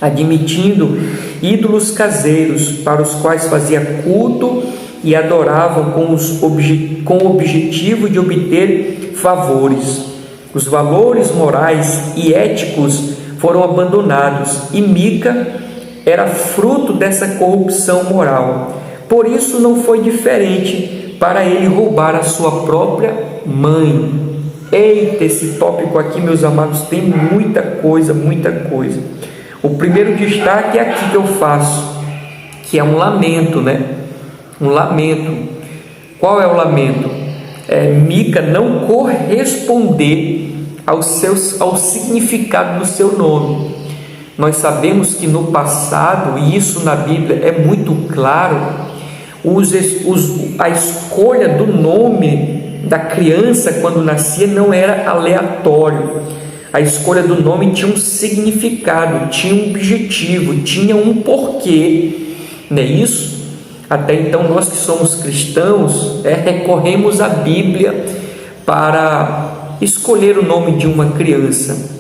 admitindo ídolos caseiros para os quais fazia culto e adoravam com o objetivo de obter favores. Os valores morais e éticos foram abandonados e Mica era fruto dessa corrupção moral. Por isso não foi diferente para ele roubar a sua própria mãe. Eita, esse tópico aqui, meus amados, tem muita coisa, muita coisa. O primeiro destaque é aqui que eu faço, que é um lamento, né? Um lamento. Qual é o lamento? Mica não corresponder ao significado do seu nome. Nós sabemos que no passado, e isso na Bíblia é muito claro, a escolha do nome da criança quando nascia não era aleatório. A escolha do nome tinha um significado, tinha um objetivo, tinha um porquê, não é isso? Até então, nós que somos cristãos, recorremos à Bíblia para escolher o nome de uma criança.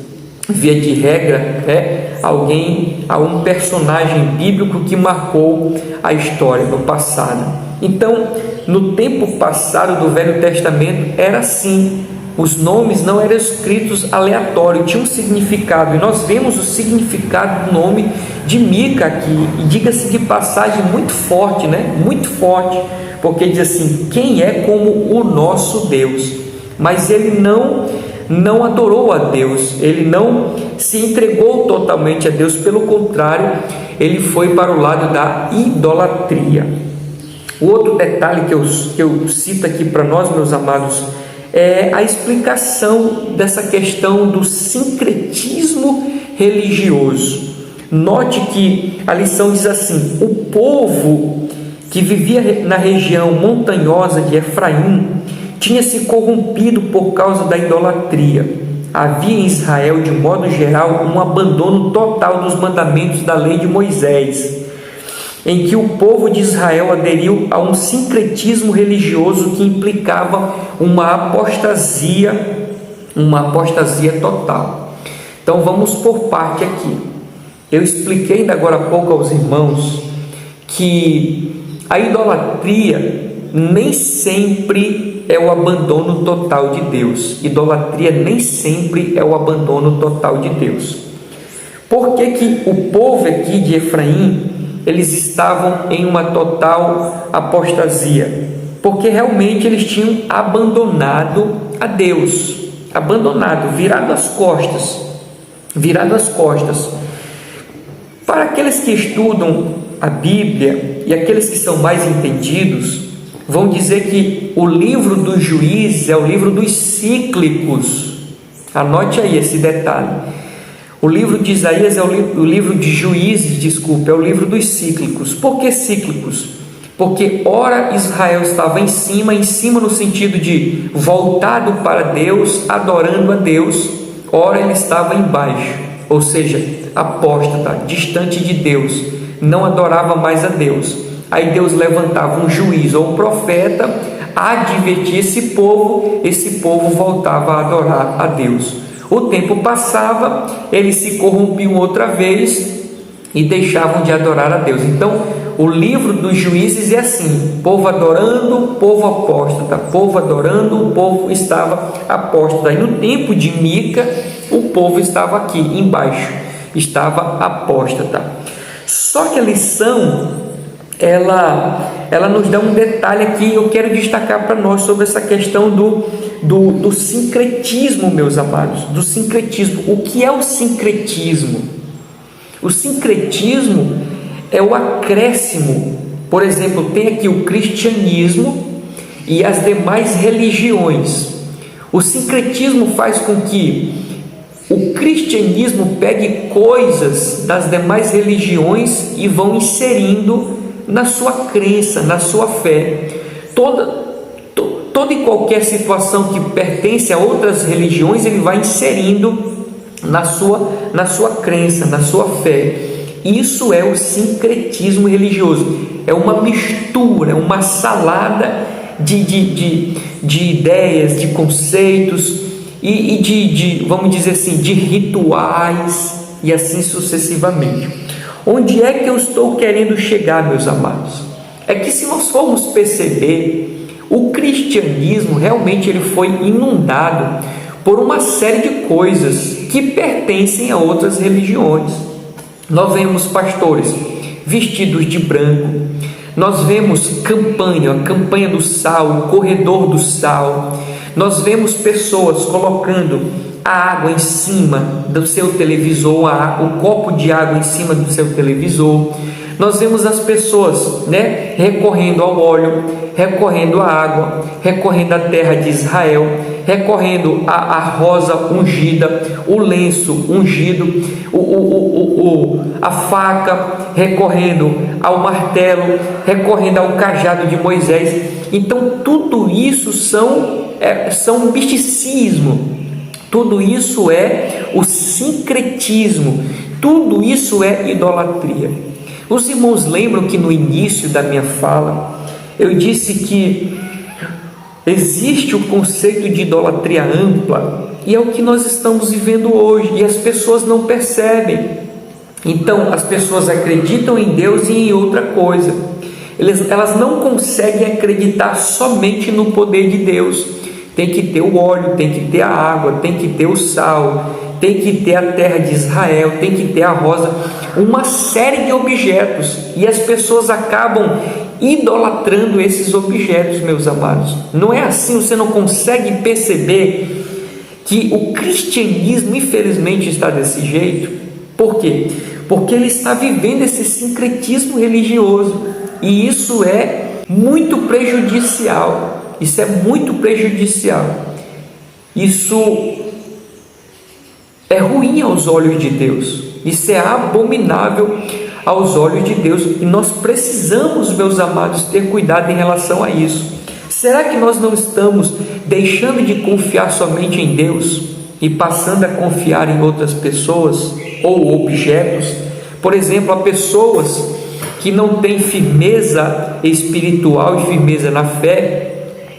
Via de regra, há um personagem bíblico que marcou a história no passado. Então, no tempo passado do Velho Testamento, era assim. Os nomes não eram escritos aleatório, tinha um significado. E nós vemos o significado do nome de Mica aqui. E diga-se de passagem, muito forte, né? Muito forte. Porque diz assim: quem é como o nosso Deus? Mas ele não adorou a Deus, ele não se entregou totalmente a Deus, pelo contrário, ele foi para o lado da idolatria. O outro detalhe que eu cito aqui para nós, meus amados, é a explicação dessa questão do sincretismo religioso. Note que a lição diz assim: o povo que vivia na região montanhosa de Efraim tinha se corrompido por causa da idolatria. Havia em Israel, de modo geral, um abandono total dos mandamentos da lei de Moisés, em que o povo de Israel aderiu a um sincretismo religioso que implicava uma apostasia total. Então vamos por parte aqui. Eu expliquei ainda agora há pouco aos irmãos que a idolatria nem sempre é o abandono total de Deus. Idolatria nem sempre é o abandono total de Deus. Por que o povo aqui de Efraim, eles estavam em uma total apostasia? Porque realmente eles tinham abandonado a Deus, virado as costas. Para aqueles que estudam a Bíblia e aqueles que são mais entendidos, vão dizer que o livro dos Juízes é o livro dos cíclicos. Anote aí esse detalhe. O livro de Isaías é o livro de Juízes, é o livro dos cíclicos. Por que cíclicos? Porque ora Israel estava em cima no sentido de voltado para Deus, adorando a Deus, ora ele estava embaixo, ou seja, apóstata, distante de Deus, não adorava mais a Deus. Aí Deus levantava um juiz ou um profeta advertia esse povo voltava a adorar a Deus. O tempo passava, eles se corrompiam outra vez e deixavam de adorar a Deus. Então, o livro dos Juízes é assim: povo adorando, povo apóstata, povo adorando, o povo estava apóstata. E no tempo de Mica, o povo estava aqui embaixo, estava apóstata. Só que a lição, ela nos dá um detalhe aqui, eu quero destacar para nós sobre essa questão do sincretismo, meus amados, do sincretismo. O que é o sincretismo? O sincretismo é o acréscimo. Por exemplo, tem aqui o cristianismo e as demais religiões. O sincretismo faz com que o cristianismo pegue coisas das demais religiões e vão inserindo na sua crença, na sua fé. Toda e qualquer situação que pertence a outras religiões, ele vai inserindo na sua crença, na sua fé. Isso é o sincretismo religioso. É uma mistura, é uma salada de ideias, de conceitos e vamos dizer assim, de rituais e assim sucessivamente. Onde é que eu estou querendo chegar, meus amados? É que se nós formos perceber, o cristianismo realmente ele foi inundado por uma série de coisas que pertencem a outras religiões. Nós vemos pastores vestidos de branco, nós vemos a campanha do sal, o corredor do sal, nós vemos pessoas colocando a água em cima do seu televisor, o copo de água em cima do seu televisor. Nós vemos as pessoas, recorrendo ao óleo, recorrendo à água, recorrendo à terra de Israel, recorrendo à rosa ungida, o lenço ungido, a faca, recorrendo ao martelo, recorrendo ao cajado de Moisés. Então tudo isso são misticismo, tudo isso é o sincretismo, tudo isso é idolatria. Os irmãos lembram que no início da minha fala eu disse que existe o conceito de idolatria ampla, e é o que nós estamos vivendo hoje, e as pessoas não percebem. Então as pessoas acreditam em Deus e em outra coisa. Elas não conseguem acreditar somente no poder de Deus. Tem que ter o óleo, tem que ter a água, tem que ter o sal, tem que ter a terra de Israel, tem que ter a rosa, uma série de objetos, e as pessoas acabam idolatrando esses objetos, meus amados. Não é assim? Você não consegue perceber que o cristianismo infelizmente está desse jeito? Por quê? Porque ele está vivendo esse sincretismo religioso, e isso é muito prejudicial. Isso é muito prejudicial. Isso é ruim aos olhos de Deus. Isso é abominável aos olhos de Deus. E nós precisamos, meus amados, ter cuidado em relação a isso. Será que nós não estamos deixando de confiar somente em Deus e passando a confiar em outras pessoas ou objetos? Por exemplo, há pessoas que não têm firmeza espiritual e firmeza na fé,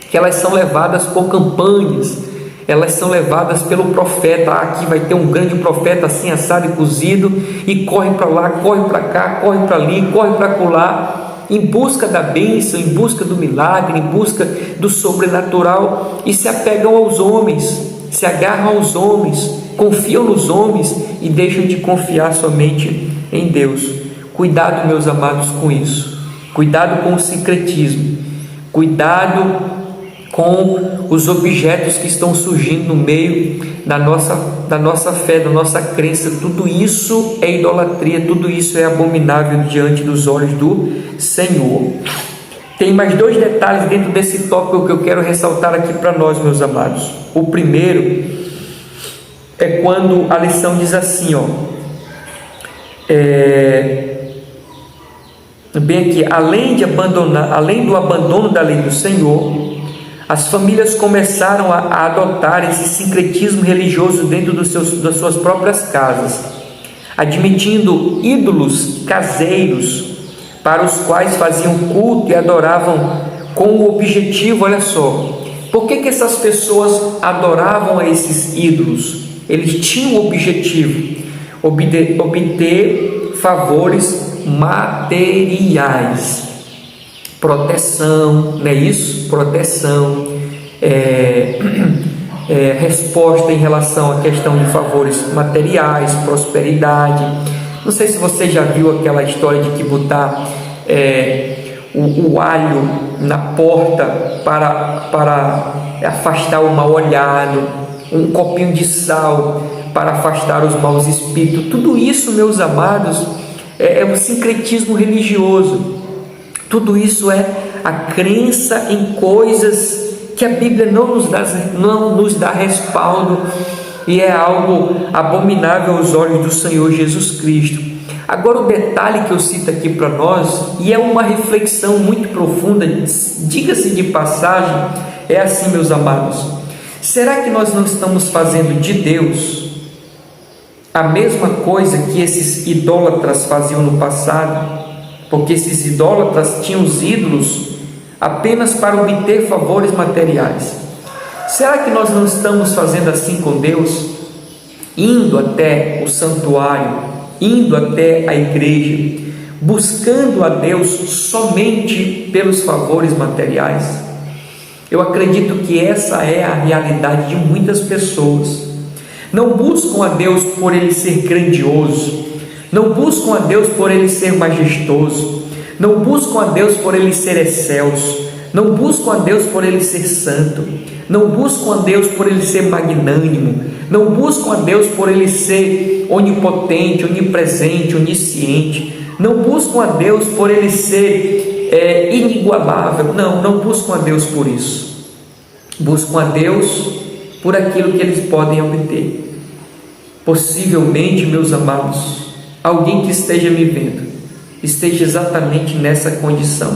que elas são levadas por campanhas, elas são levadas pelo profeta. Aqui vai ter um grande profeta assim, assado e cozido, e corre para lá, corre para cá, corre para ali, corre para acolá, em busca da bênção, em busca do milagre, em busca do sobrenatural, e se apegam aos homens, se agarram aos homens, confiam nos homens e deixam de confiar somente em Deus. Cuidado, meus amados, com isso. Cuidado com o sincretismo. Cuidado com os objetos que estão surgindo no meio da nossa fé, da nossa crença. Tudo isso é idolatria, tudo isso é abominável diante dos olhos do Senhor. Tem mais dois detalhes dentro desse tópico que eu quero ressaltar aqui para nós, meus amados. O primeiro é quando a lição diz assim, bem aqui, além do abandono da lei do Senhor, as famílias começaram a adotar esse sincretismo religioso dentro das suas próprias casas, admitindo ídolos caseiros para os quais faziam culto e adoravam com o objetivo, olha só, por que essas pessoas adoravam a esses ídolos? Eles tinham o objetivo, obter favores materiais, proteção, não é isso? Proteção, resposta em relação à questão de favores materiais, prosperidade. Não sei se você já viu aquela história de que botar o alho na porta para afastar o mal olhado, um copinho de sal para afastar os maus espíritos. Tudo isso, meus amados, é um sincretismo religioso. Tudo isso é a crença em coisas que a Bíblia não nos dá respaldo, e é algo abominável aos olhos do Senhor Jesus Cristo. Agora, o detalhe que eu cito aqui para nós, e é uma reflexão muito profunda, diga-se de passagem, é assim, meus amados: será que nós não estamos fazendo de Deus a mesma coisa que esses idólatras faziam no passado? Porque esses idólatras tinham os ídolos apenas para obter favores materiais. Será que nós não estamos fazendo assim com Deus? Indo até o santuário, indo até a igreja, buscando a Deus somente pelos favores materiais? Eu acredito que essa é a realidade de muitas pessoas. Não buscam a Deus por Ele ser grandioso, não buscam a Deus por Ele ser majestoso, não buscam a Deus por Ele ser excelso, não buscam a Deus por Ele ser santo, não buscam a Deus por Ele ser magnânimo, não buscam a Deus por Ele ser onipotente, onipresente, onisciente, não buscam a Deus por Ele ser inigualável. Não buscam a Deus por isso. Buscam a Deus por aquilo que eles podem obter. Possivelmente, meus amados, alguém que esteja me vendo esteja exatamente nessa condição,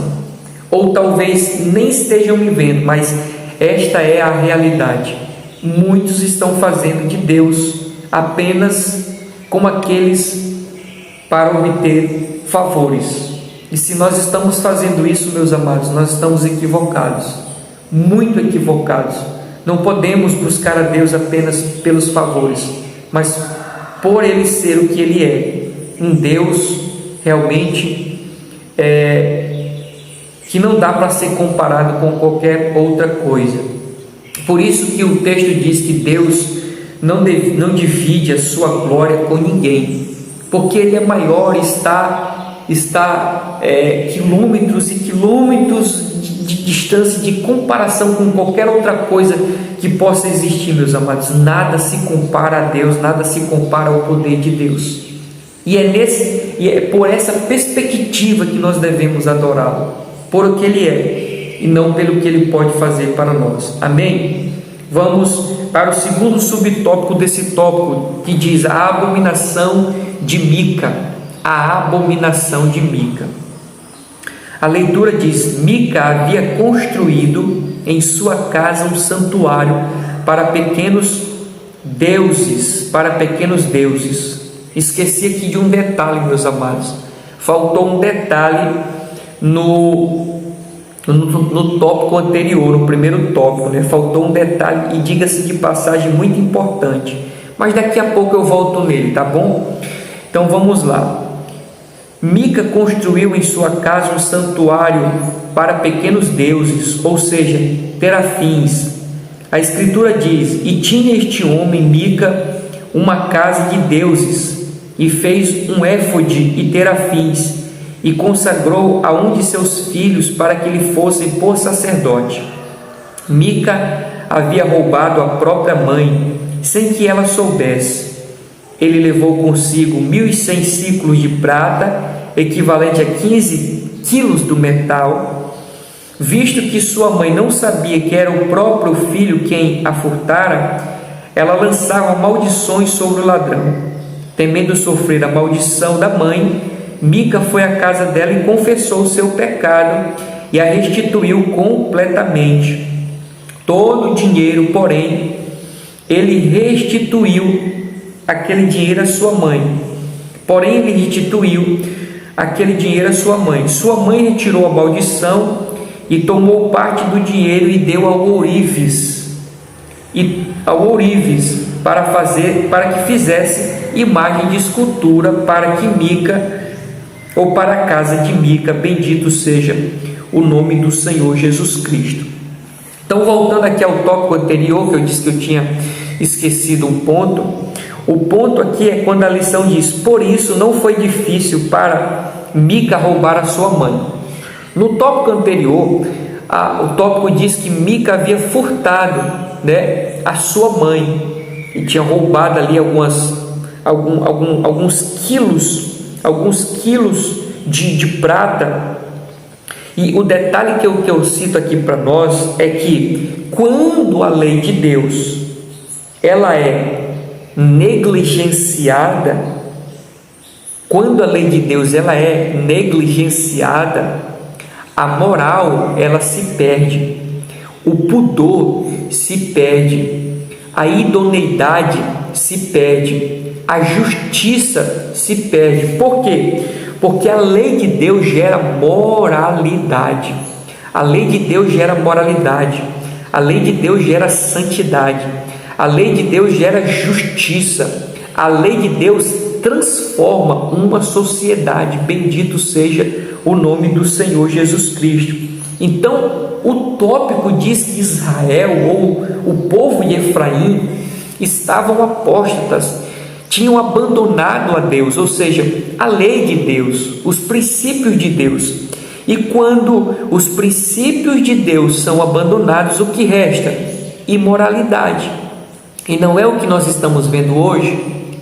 ou talvez nem estejam me vendo, mas esta é a realidade. Muitos estão fazendo de Deus apenas como aqueles para obter favores. E se nós estamos fazendo isso, meus amados, nós estamos equivocados, muito equivocados. Não podemos buscar a Deus apenas pelos favores, mas por Ele ser o que Ele é, um Deus realmente que não dá para ser comparado com qualquer outra coisa. Por isso que o texto diz que Deus não divide a sua glória com ninguém, porque Ele é maior, está quilômetros e quilômetros de distância, de comparação com qualquer outra coisa que possa existir, meus amados. Nada se compara a Deus, nada se compara ao poder de Deus. E é por essa perspectiva que nós devemos adorá-lo, por o que Ele é, e não pelo que Ele pode fazer para nós. Amém? Vamos para o segundo subtópico desse tópico, que diz a abominação de Mica. A abominação de Mica. A leitura diz: Mica havia construído em sua casa um santuário para pequenos deuses, Esqueci aqui de um detalhe, meus amados. Faltou um detalhe no tópico anterior, no primeiro tópico, né? Faltou um detalhe, e diga-se de passagem, muito importante, mas daqui a pouco eu volto nele, tá bom? Então vamos lá. Mica construiu em sua casa um santuário para pequenos deuses, ou seja, terafins. A escritura diz: e tinha este homem, Mica, uma casa de deuses, e fez um éfode e terafins, e consagrou a um de seus filhos para que lhe fosse por sacerdote. Mica havia roubado a própria mãe, sem que ela soubesse. Ele levou consigo 1.100 ciclos de prata, equivalente a 15 quilos do metal. Visto que sua mãe não sabia que era o próprio filho quem a furtara, ela lançava maldições sobre o ladrão. Temendo sofrer a maldição da mãe, Mica foi à casa dela e confessou o seu pecado e a restituiu completamente. Todo o dinheiro, porém, ele restituiu aquele dinheiro à sua mãe. Porém, ele restituiu aquele dinheiro à sua mãe. Sua mãe retirou a maldição e tomou parte do dinheiro e deu ao ourives, para que fizesse imagem de escultura para a casa de Mica. Bendito seja o nome do Senhor Jesus Cristo. Então, voltando aqui ao tópico anterior, que eu disse que eu tinha esquecido um ponto. O ponto aqui é quando a lição diz: por isso não foi difícil para Mica roubar a sua mãe. No tópico anterior, o tópico diz que Mica havia furtado, a sua mãe, e tinha roubado ali alguns quilos de prata. E o detalhe que eu cito aqui para nós é que quando a lei de Deus ela é negligenciada, a moral ela se perde, o pudor se perde, a idoneidade se perde, a justiça se perde. Por quê? Porque a lei de Deus gera moralidade. A lei de Deus gera moralidade. A lei de Deus gera santidade. A lei de Deus gera justiça. A lei de Deus transforma uma sociedade. Bendito seja o nome do Senhor Jesus Cristo. Então, o tópico diz que Israel, ou o povo de Efraim, estavam apóstatas, tinham abandonado a Deus, ou seja, a lei de Deus, os princípios de Deus. E quando os princípios de Deus são abandonados, o que resta? Imoralidade. E não é o que nós estamos vendo hoje?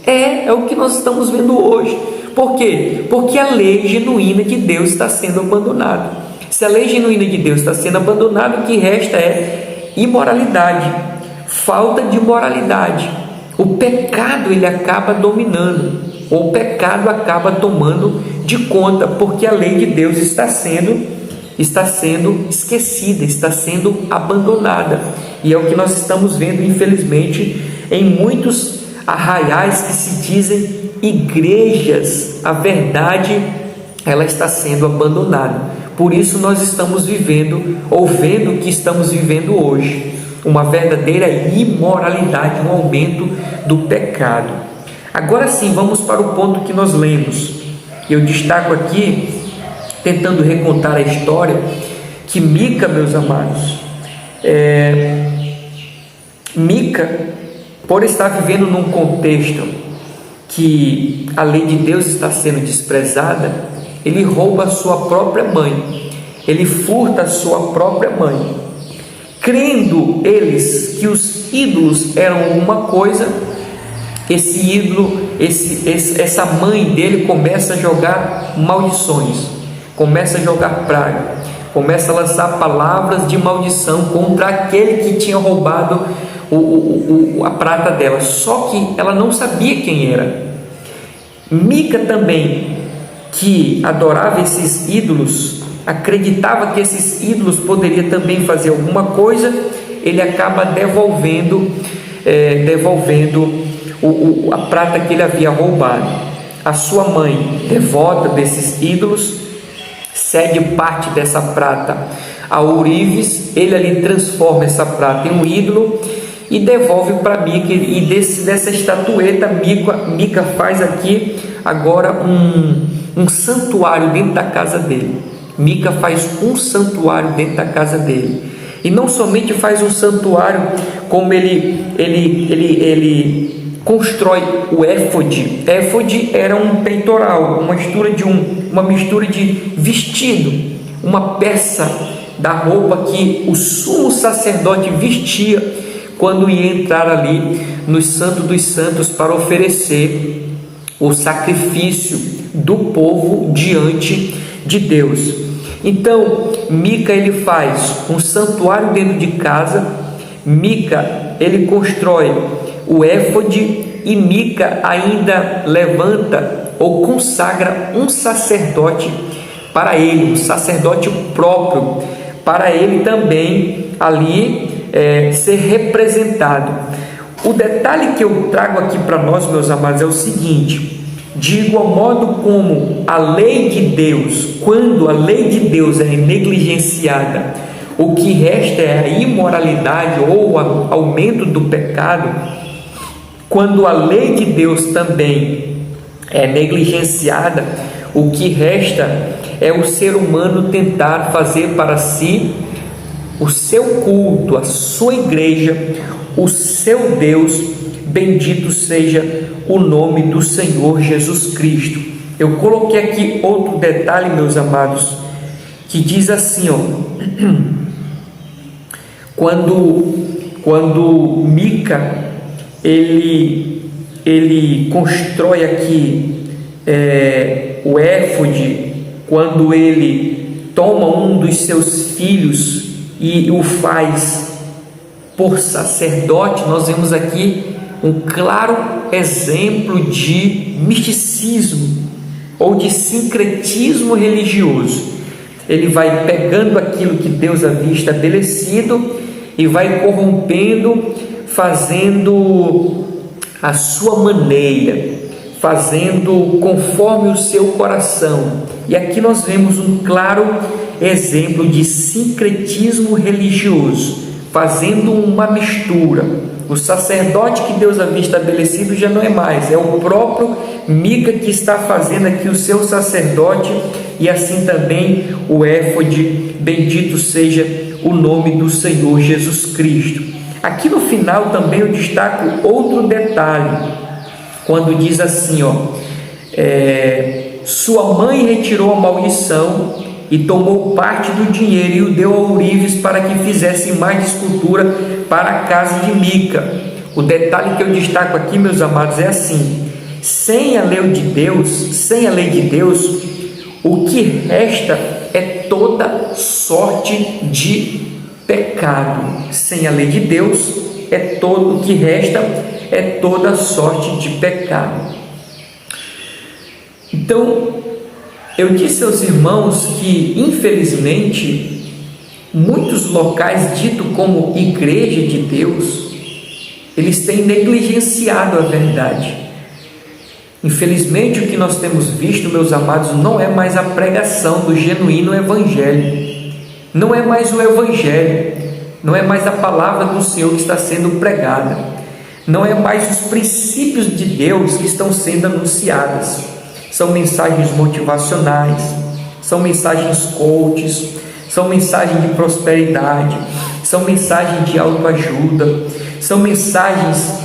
É o que nós estamos vendo hoje. Por quê? Porque a lei genuína de Deus está sendo abandonada. Se a lei genuína de Deus está sendo abandonada, o que resta é imoralidade, falta de moralidade. O pecado ele acaba dominando, ou o pecado acaba tomando de conta, porque a lei de Deus está sendo esquecida, está sendo abandonada. E é o que nós estamos vendo, infelizmente, em muitos arraiais que se dizem igrejas. A verdade ela está sendo abandonada. Por isso nós estamos vivendo, ou vendo o que estamos vivendo hoje, uma verdadeira imoralidade, um aumento do pecado. Agora sim, vamos para o ponto que nós lemos. Eu destaco aqui, tentando recontar a história, que Mica, meus amados, Mica, por estar vivendo num contexto que a lei de Deus está sendo desprezada, ele rouba a sua própria mãe, ele furta a sua própria mãe, crendo eles que os ídolos eram uma coisa. Esse ídolo, essa mãe dele começa a jogar maldições, começa a jogar praga, começa a lançar palavras de maldição contra aquele que tinha roubado a prata dela, só que ela não sabia quem era. Mica também, que adorava esses ídolos, acreditava que esses ídolos poderiam também fazer alguma coisa, ele acaba devolvendo a prata que ele havia roubado. A sua mãe, devota desses ídolos, cede parte dessa prata a ourives, ele ali transforma essa prata em um ídolo e devolve para Mica, e dessa estatueta Mica faz aqui agora um santuário dentro da casa dele. Mica faz um santuário dentro da casa dele, e não somente faz um santuário, como ele constrói o éfode. Éfode era um peitoral, uma mistura de vestido, uma peça da roupa que o sumo sacerdote vestia quando ia entrar ali no Santo dos Santos para oferecer o sacrifício do povo diante de Deus. Então Mica ele faz um santuário dentro de casa, Mica ele constrói o éfode, e Mica ainda levanta ou consagra um sacerdote para ele, um sacerdote próprio, para ele também ali ser representado. O detalhe que eu trago aqui para nós, meus amados, é o seguinte: De igual modo como a lei de Deus, quando a lei de Deus é negligenciada, o que resta é a imoralidade ou o aumento do pecado. Quando a lei de Deus também é negligenciada, o que resta é o ser humano tentar fazer para si o seu culto, a sua igreja, o seu Deus. Bendito seja o nome do Senhor Jesus Cristo. Eu coloquei aqui outro detalhe, meus amados, que diz assim, quando Mica ele constrói aqui o éfode, quando ele toma um dos seus filhos e o faz por sacerdote, nós vemos aqui um claro exemplo de misticismo ou de sincretismo religioso. Ele vai pegando aquilo que Deus havia estabelecido e vai corrompendo, fazendo a sua maneira, fazendo conforme o seu coração. E aqui nós vemos um claro exemplo de sincretismo religioso, fazendo uma mistura. O sacerdote que Deus havia estabelecido já não é mais, é o próprio Mica que está fazendo aqui o seu sacerdote, e assim também o éfode. Bendito seja o nome do Senhor Jesus Cristo. Aqui no final também eu destaco outro detalhe, quando diz assim, sua mãe retirou a maldição e tomou parte do dinheiro e o deu a ourives para que fizesse mais escultura para a casa de Mica. O detalhe que eu destaco aqui, meus amados, é assim: sem a lei de Deus, o que resta é toda sorte de pecado. Sem a lei de Deus, o que resta é toda sorte de pecado. Então, eu disse aos irmãos que, infelizmente, muitos locais ditos como igreja de Deus, eles têm negligenciado a verdade. Infelizmente, o que nós temos visto, meus amados, não é mais a pregação do genuíno evangelho, não é mais o evangelho, não é mais a palavra do Senhor que está sendo pregada, não é mais os princípios de Deus que estão sendo anunciadas. São mensagens motivacionais, são mensagens coaches, são mensagens de prosperidade, são mensagens de autoajuda, são mensagens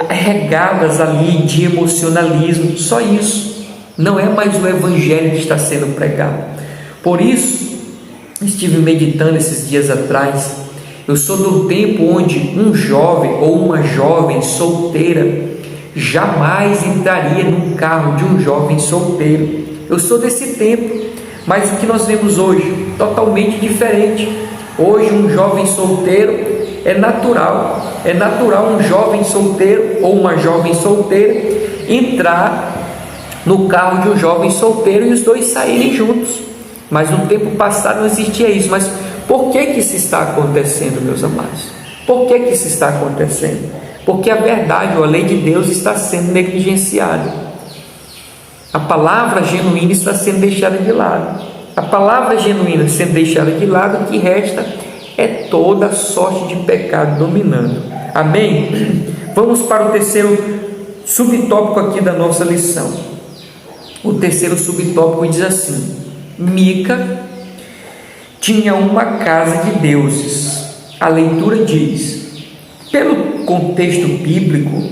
regadas ali de emocionalismo. Só isso, não é mais o evangelho que está sendo pregado. Por isso, estive meditando esses dias atrás. Eu sou do tempo onde um jovem ou uma jovem solteira jamais entraria num carro de um jovem solteiro. Eu sou desse tempo, mas o que nós vemos hoje, totalmente diferente. Hoje um jovem solteiro é natural um jovem solteiro ou uma jovem solteira entrar no carro de um jovem solteiro e os dois saírem juntos. Mas no tempo passado não existia isso. Mas por que isso está acontecendo, meus amados? Por que isso está acontecendo? Porque a verdade, a lei de Deus está sendo negligenciada. A palavra genuína está sendo deixada de lado. A palavra genuína sendo deixada de lado, o que resta é toda sorte de pecado dominando. Amém? Vamos para o terceiro subtópico aqui da nossa lição. O terceiro subtópico diz assim: Mica tinha uma casa de deuses. A leitura diz: pelo contexto bíblico,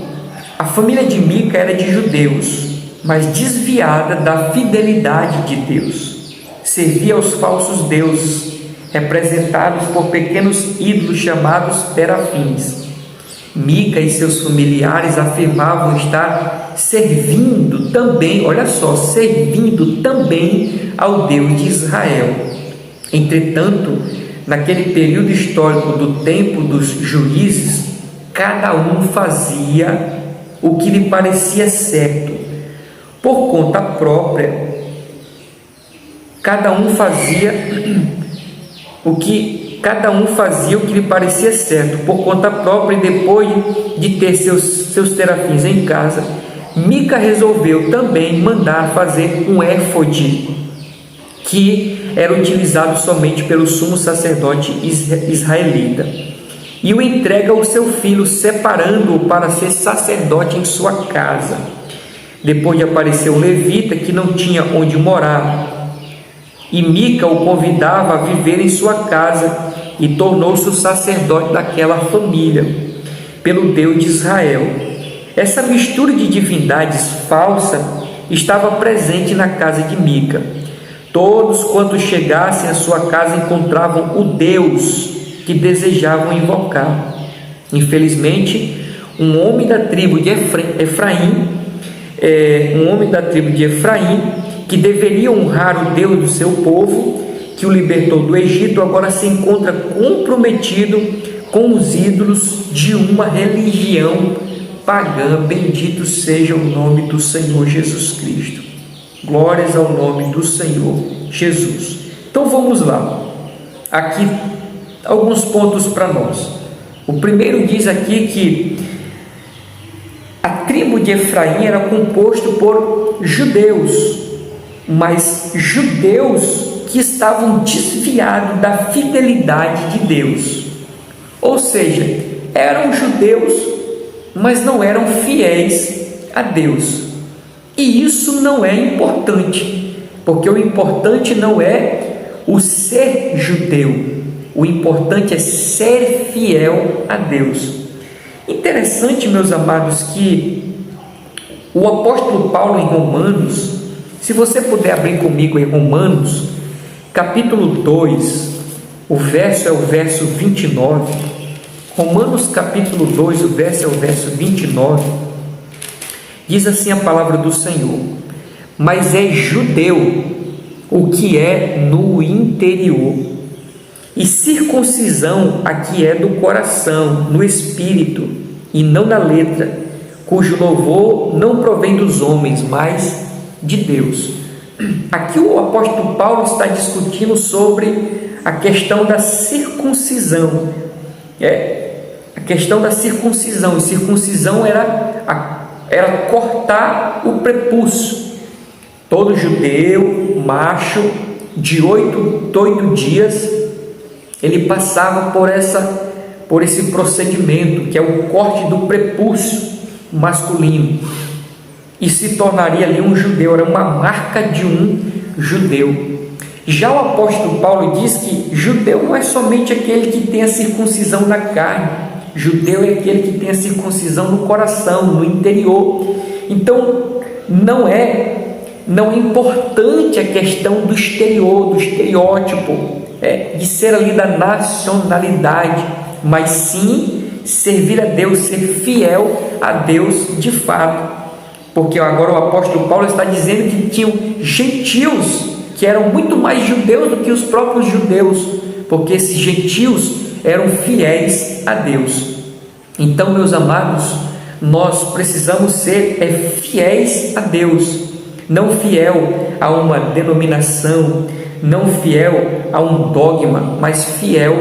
a família de Mica era de judeus, mas desviada da fidelidade de Deus. Servia aos falsos deuses, representados por pequenos ídolos chamados terafins. Mica e seus familiares afirmavam estar servindo também, olha só, servindo também ao Deus de Israel. Entretanto, naquele período histórico do tempo dos juízes, cada um fazia o que lhe parecia certo, por conta própria. Cada um fazia o que lhe parecia certo, por conta própria, e depois de ter seus terafins em casa, Mica resolveu também mandar fazer um éfode, que era utilizado somente pelo sumo sacerdote israelita, e o entrega ao seu filho, separando-o para ser sacerdote em sua casa. Depois apareceu o levita, que não tinha onde morar, e Mica o convidava a viver em sua casa, e tornou-se o sacerdote daquela família, pelo Deus de Israel. Essa mistura de divindades falsa estava presente na casa de Mica. Todos quantos chegassem à sua casa encontravam o Deus que desejavam invocar. Infelizmente, um homem da tribo de Efraim, que deveria honrar o Deus do seu povo, que o libertou do Egito, agora se encontra comprometido com os ídolos de uma religião pagã. Bendito seja o nome do Senhor Jesus Cristo. Glórias ao nome do Senhor Jesus. Então vamos lá. Aqui alguns pontos para nós. O primeiro diz aqui que a tribo de Efraim era composto por judeus, mas judeus que estavam desviados da fidelidade de Deus. Ou seja, eram judeus, mas não eram fiéis a Deus. E isso não é importante, porque o importante não é o ser judeu, o importante é ser fiel a Deus. Interessante, meus amados, que o apóstolo Paulo em Romanos, se você puder abrir comigo em Romanos, capítulo 2, o verso é o verso 29, Romanos capítulo 2, o verso é o verso 29, diz assim a palavra do Senhor: mas é judeu o que é no interior, e circuncisão a que é do coração, no espírito, e não na letra, cujo louvor não provém dos homens, mas de Deus. Aqui o apóstolo Paulo está discutindo sobre a questão da circuncisão. A questão da circuncisão. E circuncisão era cortar o prepúcio. Todo judeu, macho, de 8 dias, ele passava por esse procedimento, que é o corte do prepúcio masculino, e se tornaria ali um judeu, era uma marca de um judeu. Já o apóstolo Paulo diz que judeu não é somente aquele que tem a circuncisão na carne, judeu é aquele que tem a circuncisão no coração, no interior. Então não é importante a questão do exterior, do estereótipo, de ser ali da nacionalidade, mas sim servir a Deus, ser fiel a Deus de fato. Porque agora o apóstolo Paulo está dizendo que tinham gentios que eram muito mais judeus do que os próprios judeus, porque esses gentios eram fiéis a Deus. Então, meus amados, nós precisamos ser fiéis a Deus, não fiel a uma denominação, não fiel a um dogma, mas fiel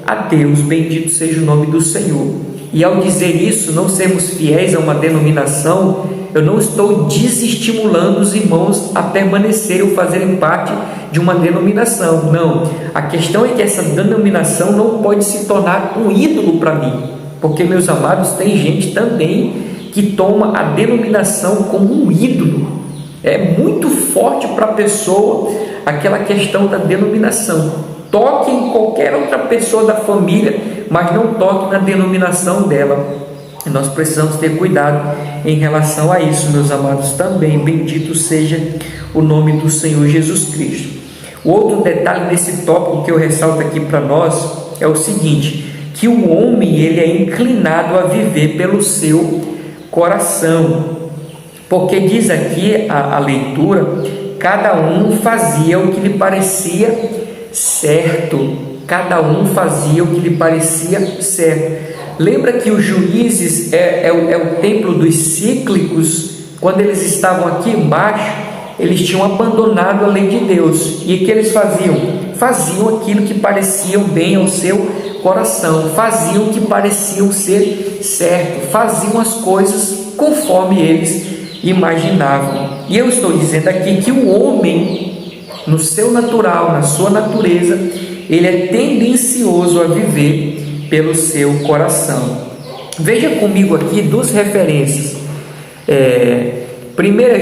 a Deus. Bendito seja o nome do Senhor. E ao dizer isso, não sermos fiéis a uma denominação, eu não estou desestimulando os irmãos a permanecerem ou fazerem parte de uma denominação. Não, a questão é que essa denominação não pode se tornar um ídolo para mim, porque, meus amados, tem gente também que toma a denominação como um ídolo. É muito forte para a pessoa aquela questão da denominação. Toque em qualquer outra pessoa da família, mas não toque na denominação dela. E nós precisamos ter cuidado em relação a isso, meus amados, também. Bendito seja o nome do Senhor Jesus Cristo. O outro detalhe nesse tópico que eu ressalto aqui para nós é o seguinte, que o homem ele é inclinado a viver pelo seu coração, porque diz aqui a leitura, cada um fazia o que lhe parecia certo, cada um fazia o que lhe parecia certo. Lembra que os juízes é o templo dos cíclicos? Quando eles estavam aqui embaixo, eles tinham abandonado a lei de Deus. E o que eles faziam? Faziam aquilo que parecia bem ao seu coração, faziam o que pareciam ser certo, faziam as coisas conforme eles imaginavam. E eu estou dizendo aqui que o homem, no seu natural, na sua natureza, ele é tendencioso a viver pelo seu coração. Veja comigo aqui duas referências. Primeiro é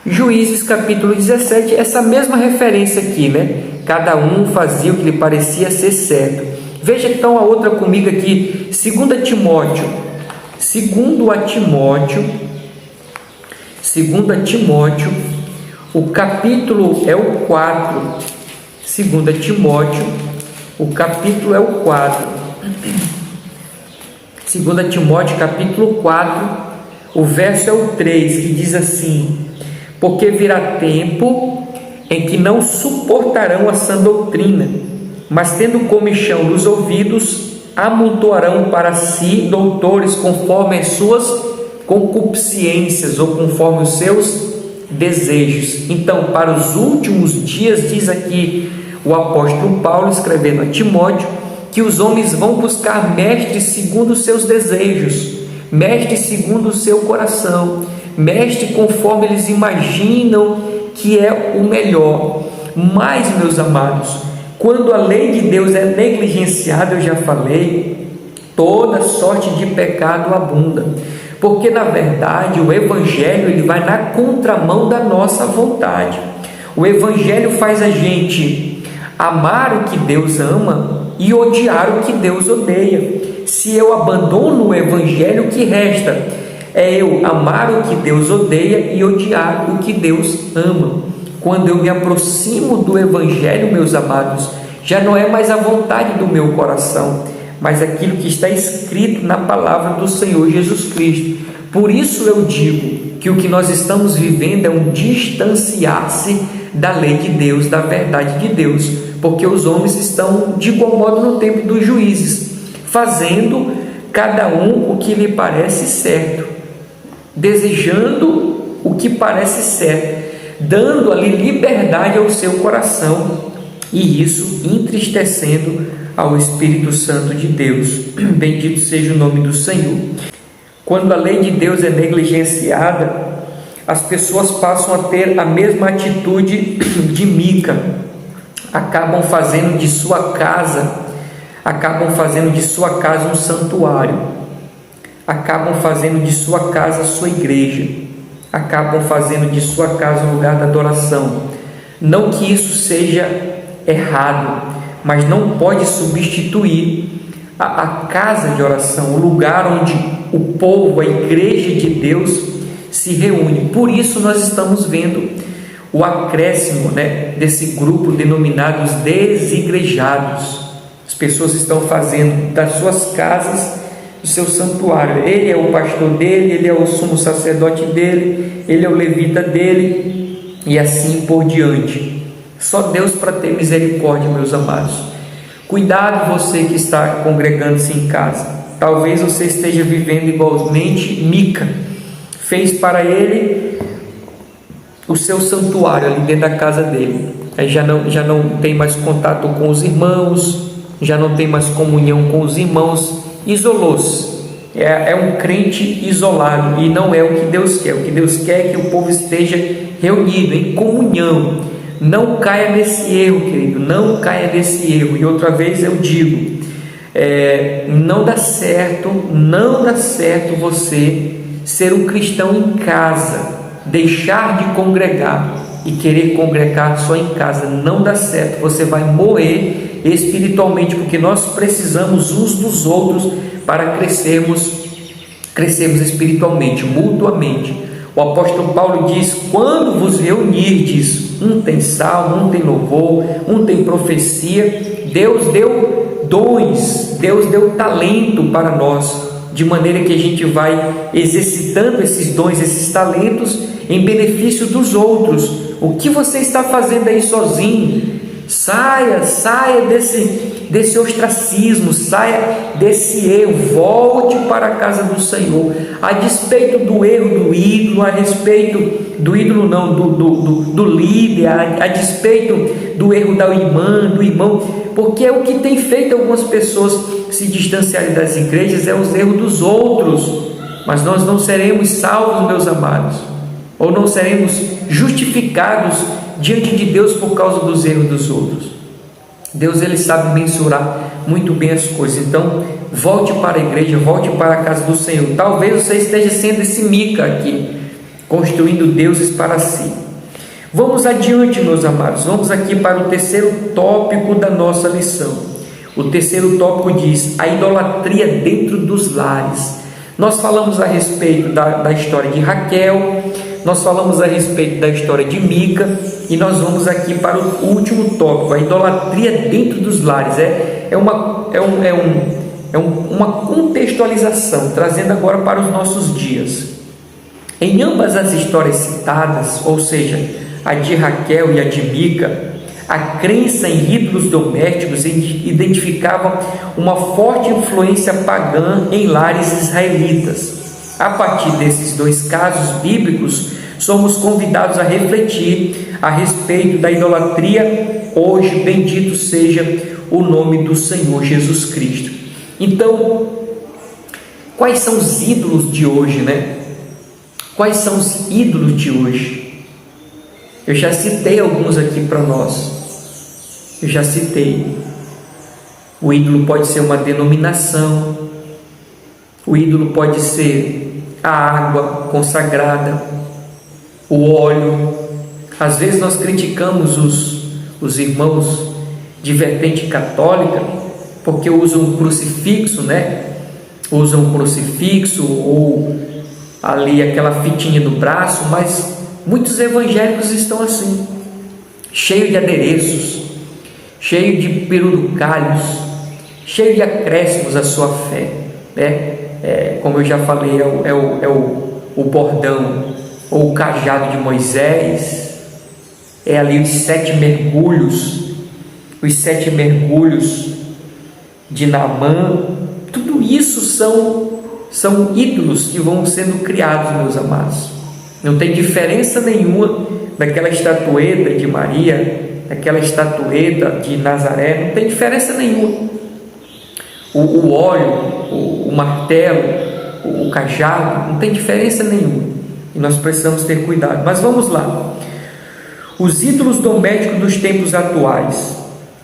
Juízes capítulo 17, essa mesma referência aqui, né? Cada um fazia o que lhe parecia ser certo. Veja então a outra comigo aqui, 2 Timóteo, o capítulo é o 4, 2 Timóteo, o capítulo é o 4, 2 Timóteo capítulo 4, o verso é o 3, que diz assim: porque virá tempo em que não suportarão a sã doutrina, mas tendo comichão nos ouvidos, amontoarão para si doutores conforme as suas concupiscências ou conforme os seus desejos. Então, para os últimos dias, diz aqui o apóstolo Paulo, escrevendo a Timóteo, que os homens vão buscar mestres segundo os seus desejos, mestres segundo o seu coração, mestre conforme eles imaginam que é o melhor. Mas, meus amados, quando a lei de Deus é negligenciada, eu já falei, toda sorte de pecado abunda, porque na verdade o Evangelho ele vai na contramão da nossa vontade. O Evangelho faz a gente amar o que Deus ama e odiar o que Deus odeia. Se eu abandono o Evangelho, o que resta é eu amar o que Deus odeia e odiar o que Deus ama. Quando eu me aproximo do Evangelho, meus amados, já não é mais a vontade do meu coração, mas aquilo que está escrito na palavra do Senhor Jesus Cristo. Por isso eu digo que o que nós estamos vivendo é um distanciar-se da lei de Deus, da verdade de Deus, porque os homens estão de igual modo no tempo dos juízes, fazendo cada um o que lhe parece certo, desejando o que parece certo, dando ali liberdade ao seu coração, e isso entristecendo ao Espírito Santo de Deus. Bendito seja o nome do Senhor. Quando a lei de Deus é negligenciada, as pessoas passam a ter a mesma atitude de Mica, acabam fazendo de sua casa um santuário, acabam fazendo de sua casa a sua igreja, acabam fazendo de sua casa um lugar de adoração. Não que isso seja errado, mas não pode substituir a casa de oração, o lugar onde o povo, a igreja de Deus se reúne. Por isso nós estamos vendo o acréscimo, desse grupo denominado os desigrejados. As pessoas estão fazendo das suas casas o seu santuário. Ele é o pastor dele, ele é o sumo sacerdote dele, ele é o levita dele, e assim por diante. Só Deus para ter misericórdia, meus amados. Cuidado você que está congregando-se em casa. Talvez você esteja vivendo igualmente Mica. Fez para ele o seu santuário ali dentro da casa dele. Aí já não tem mais contato com os irmãos, já não tem mais comunhão com os irmãos, isolou-se. É um crente isolado, e não é o que Deus quer. O que Deus quer é que o povo esteja reunido em comunhão. Não caia nesse erro, querido, não caia nesse erro. E outra vez eu digo, não dá certo você ser um cristão em casa, deixar de congregar e querer congregar só em casa. Não dá certo, você vai morrer espiritualmente, porque nós precisamos uns dos outros para crescermos espiritualmente, mutuamente. O apóstolo Paulo diz: quando vos reunirdes, um tem salmo, um tem louvor, um tem profecia. Deus deu dons, Deus deu talento para nós, de maneira que a gente vai exercitando esses dons, esses talentos em benefício dos outros. O que você está fazendo aí sozinho? Saia desse ostracismo, saia desse erro, volte para a casa do Senhor, a despeito do erro do ídolo, a respeito do ídolo não, do líder, a despeito do erro da irmã, do irmão, porque é o que tem feito algumas pessoas se distanciarem das igrejas, é os erros dos outros. mas nós não seremos salvos, meus amados, ou não seremos justificados diante de Deus por causa dos erros dos outros. Deus, ele sabe mensurar muito bem as coisas. Então, volte para a igreja, volte para a casa do Senhor. Talvez você esteja sendo esse Mica aqui, construindo deuses para si. Vamos adiante, meus amados. Vamos aqui para o terceiro tópico da nossa lição. O terceiro tópico diz: a idolatria dentro dos lares. Nós falamos a respeito da história de Raquel, nós falamos a respeito da história de Mica, e nós vamos aqui para o último tópico, a idolatria dentro dos lares. É uma contextualização, trazendo agora para os nossos dias. Em ambas as histórias citadas, ou seja, a de Raquel e a de Mica, a crença em ídolos domésticos identificava uma forte influência pagã em lares israelitas. A partir desses dois casos bíblicos, somos convidados a refletir a respeito da idolatria hoje. Bendito seja o nome do Senhor Jesus Cristo. Então, quais são os ídolos de hoje, né? Quais são os ídolos de hoje? Eu já citei alguns aqui para nós. Eu já citei. O ídolo pode ser uma denominação. O ídolo pode ser a água consagrada, o óleo. Às vezes nós criticamos os irmãos de vertente católica porque usam um crucifixo, né? Usam um crucifixo ou ali aquela fitinha no braço, mas muitos evangélicos estão assim, cheio de adereços, cheio de peruducalhos, cheio de acréscimos à sua fé, né? Como eu já falei, o bordão ou o cajado de Moisés, é ali os 7 mergulhos de Naamã. Tudo isso são ídolos que vão sendo criados, meus amados. Não tem diferença nenhuma daquela estatueta de Maria, daquela estatueta de Nazaré, não tem diferença nenhuma. O óleo, o martelo, o cajado, não tem diferença nenhuma. E nós precisamos ter cuidado. Mas vamos lá. Os ídolos domésticos dos tempos atuais.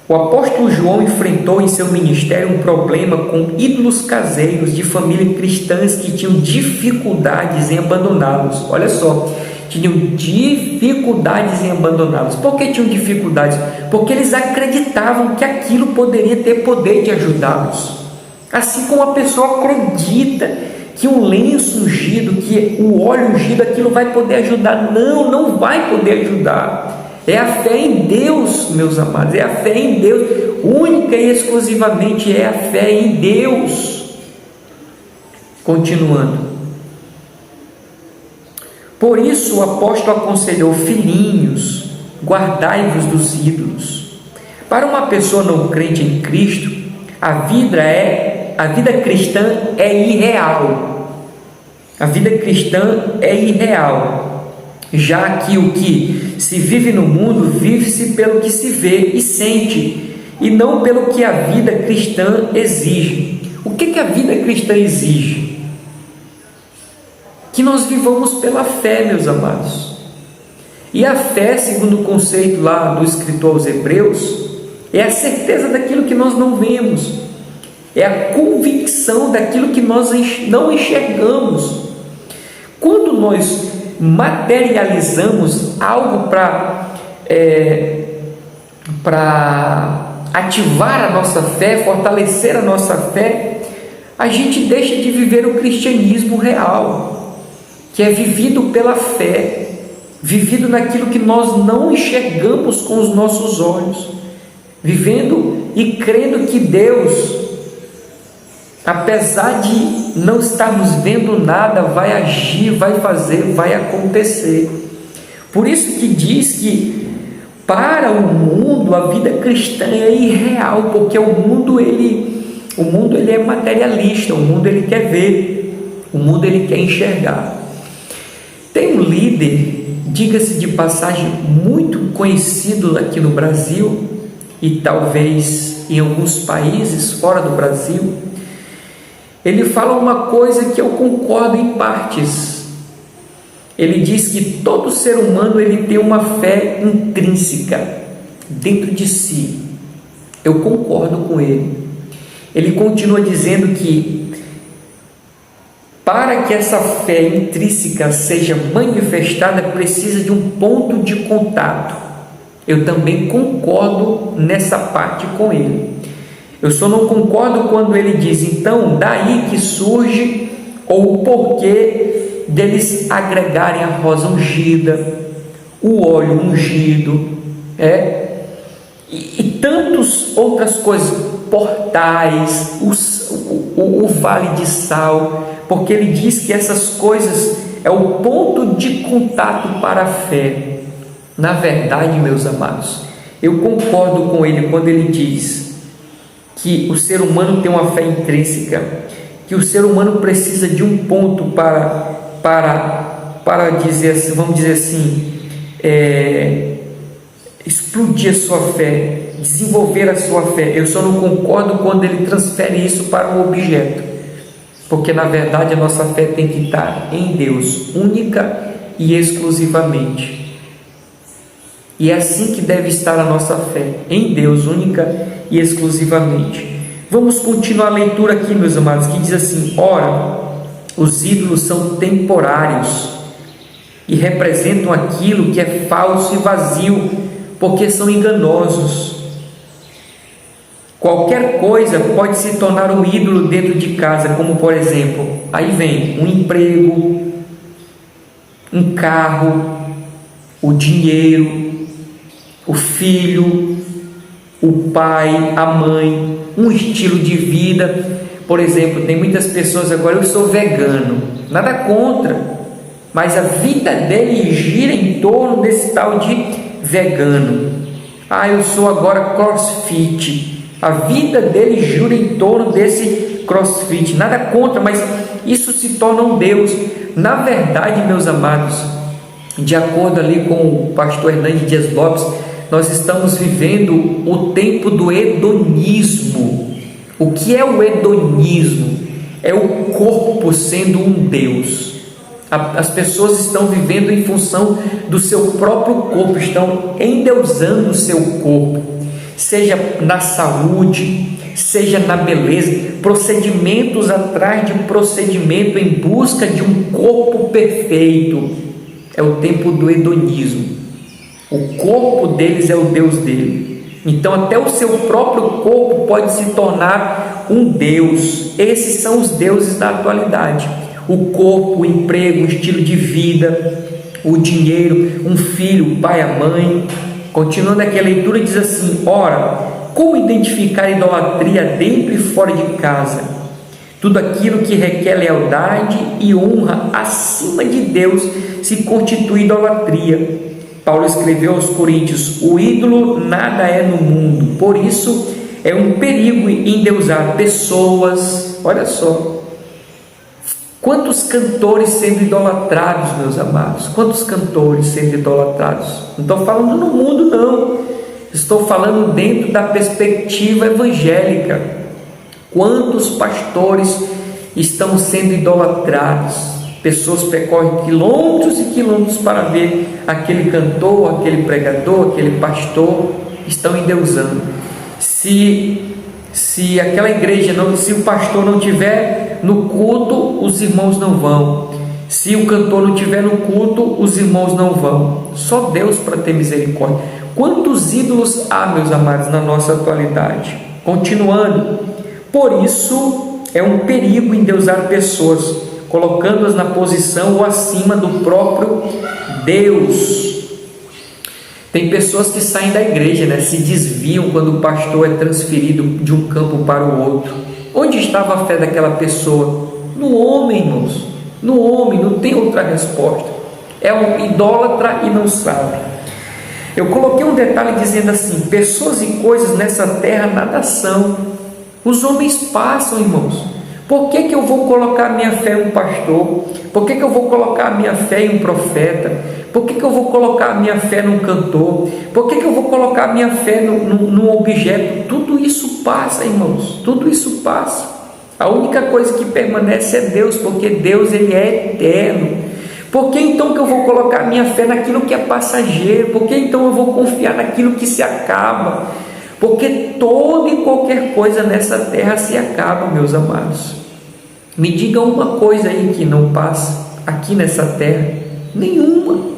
O apóstolo João enfrentou em seu ministério um problema com ídolos caseiros de famílias cristãs que tinham dificuldades em abandoná-los. Olha só, tinham dificuldades em abandoná-los. Por que tinham dificuldades? Porque eles acreditavam que aquilo poderia ter poder de ajudá-los. Assim como a pessoa acredita que um lenço ungido, que o óleo ungido, aquilo vai poder ajudar. Não vai poder ajudar. É a fé em Deus, meus amados, é a fé em Deus, única e exclusivamente é a fé em Deus. Continuando. Por isso o apóstolo aconselhou: filhinhos, guardai-vos dos ídolos. Para uma pessoa não crente em Cristo, a vida cristã é irreal. A vida cristã é irreal, já que o que se vive no mundo vive-se pelo que se vê e sente, e não pelo que a vida cristã exige. O que a vida cristã exige? Que nós vivamos pela fé, meus amados. E a fé, segundo o conceito lá do escritor aos Hebreus, é a certeza daquilo que nós não vemos, é a convicção daquilo que nós não enxergamos. Quando nós materializamos algo para ativar a nossa fé, fortalecer a nossa fé, a gente deixa de viver o cristianismo real, que é vivido pela fé, vivido naquilo que nós não enxergamos com os nossos olhos, vivendo e crendo que Deus, apesar de não estarmos vendo nada, vai agir, vai fazer, vai acontecer. Por isso que diz que para o mundo a vida cristã é irreal, porque o mundo ele é materialista, o mundo ele quer ver, o mundo ele quer enxergar. Tem um líder, diga-se de passagem, muito conhecido aqui no Brasil e talvez em alguns países fora do Brasil, ele fala uma coisa que eu concordo em partes. Ele diz que todo ser humano ele tem uma fé intrínseca dentro de si. Eu concordo com ele. Ele continua dizendo que para que essa fé intrínseca seja manifestada, precisa de um ponto de contato. Eu também concordo nessa parte com ele. Eu só não concordo quando ele diz, então, daí que surge, ou o porquê deles agregarem a rosa ungida, o óleo ungido, e tantas outras coisas, portais, o vale de sal, porque ele diz que essas coisas é o ponto de contato para a fé. Na verdade, meus amados, eu concordo com ele quando ele diz que o ser humano tem uma fé intrínseca, que o ser humano precisa de um ponto para dizer assim, vamos dizer assim, explodir a sua fé, desenvolver a sua fé. Eu só não concordo quando ele transfere isso para um objeto, porque na verdade a nossa fé tem que estar em Deus, única e exclusivamente. E é assim que deve estar a nossa fé, em Deus, única e exclusivamente. Vamos continuar a leitura aqui, meus amados, que diz assim: ora, os ídolos são temporários e representam aquilo que é falso e vazio, porque são enganosos. Qualquer coisa pode se tornar um ídolo dentro de casa, como por exemplo, aí vem um emprego, um carro, o dinheiro, o filho, o pai, a mãe, um estilo de vida. Por exemplo, tem muitas pessoas agora, eu sou vegano, nada contra, mas a vida dele gira em torno desse tal de vegano. Eu sou agora crossfit, a vida dele gira em torno desse crossfit, nada contra, mas isso se torna um Deus. Na verdade, meus amados, de acordo ali com o pastor Hernandes Dias Lopes, nós estamos vivendo o tempo do hedonismo. O que é o hedonismo? É o corpo sendo um Deus. As pessoas estão vivendo em função do seu próprio corpo, estão endeusando o seu corpo, seja na saúde, seja na beleza, procedimentos atrás de procedimento em busca de um corpo perfeito. É o tempo do hedonismo. O corpo deles é o Deus dele. Então até o seu próprio corpo pode se tornar um Deus. Esses são os deuses da atualidade: o corpo, o emprego, o estilo de vida, o dinheiro, um filho, o pai, a mãe. Continuando aqui a leitura, diz assim: ora, como identificar idolatria dentro e fora de casa? Tudo aquilo que requer lealdade e honra acima de Deus se constitui idolatria. Paulo escreveu aos Coríntios: o ídolo nada é no mundo, por isso é um perigo endeusar pessoas. Olha só, quantos cantores sendo idolatrados, meus amados, quantos cantores sendo idolatrados. Não estou falando no mundo, não, estou falando dentro da perspectiva evangélica. Quantos pastores estão sendo idolatrados? Pessoas percorrem quilômetros e quilômetros para ver aquele cantor, aquele pregador, aquele pastor. Estão endeusando. Se aquela igreja não, se o pastor não tiver no culto, os irmãos não vão. Se o cantor não tiver no culto, os irmãos não vão. Só Deus para ter misericórdia. Quantos ídolos há, meus amados, na nossa atualidade? Continuando, por isso é um perigo endeusar pessoas, colocando-as na posição ou acima do próprio Deus. Tem pessoas que saem da igreja, se desviam quando o pastor é transferido de um campo para o outro. Onde estava a fé daquela pessoa? No homem, irmãos. No homem, não tem outra resposta. É um idólatra e não sabe. Eu coloquei um detalhe dizendo assim: pessoas e coisas nessa terra nada são. Os homens passam, irmãos. Por que eu vou colocar minha fé em um pastor? Por que eu vou colocar minha fé em um profeta? Por que eu vou colocar minha fé num cantor? Por que eu vou colocar minha fé num objeto? Tudo isso passa, irmãos, tudo isso passa. A única coisa que permanece é Deus, porque Deus ele é eterno. Por que então que eu vou colocar minha fé naquilo que é passageiro? Por que então eu vou confiar naquilo que se acaba? Porque toda e qualquer coisa nessa terra se acaba, meus amados. Me diga uma coisa aí que não passa aqui nessa terra. Nenhuma.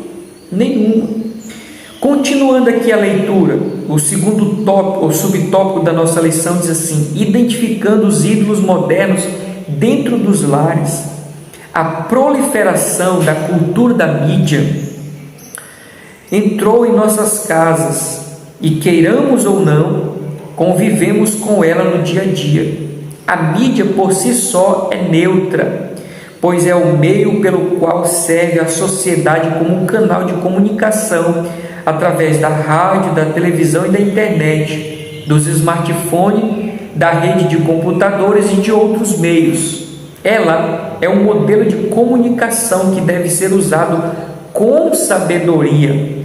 Continuando aqui a leitura, o segundo tópico, o subtópico da nossa lição diz assim: identificando os ídolos modernos dentro dos lares. A proliferação da cultura da mídia entrou em nossas casas e, queiramos ou não, convivemos com ela no dia a dia. A mídia por si só é neutra, pois é o meio pelo qual serve a sociedade como um canal de comunicação através da rádio, da televisão e da internet, dos smartphones, da rede de computadores e de outros meios. Ela é um modelo de comunicação que deve ser usado com sabedoria.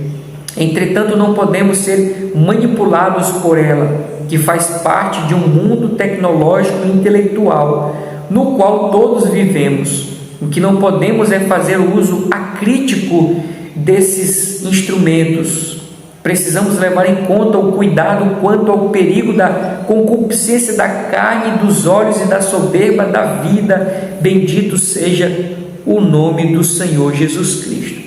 Entretanto, não podemos ser manipulados por ela, que faz parte de um mundo tecnológico e intelectual, no qual todos vivemos. O que não podemos é fazer uso acrítico desses instrumentos. Precisamos levar em conta o cuidado quanto ao perigo da concupiscência da carne, dos olhos e da soberba da vida. Bendito seja o nome do Senhor Jesus Cristo.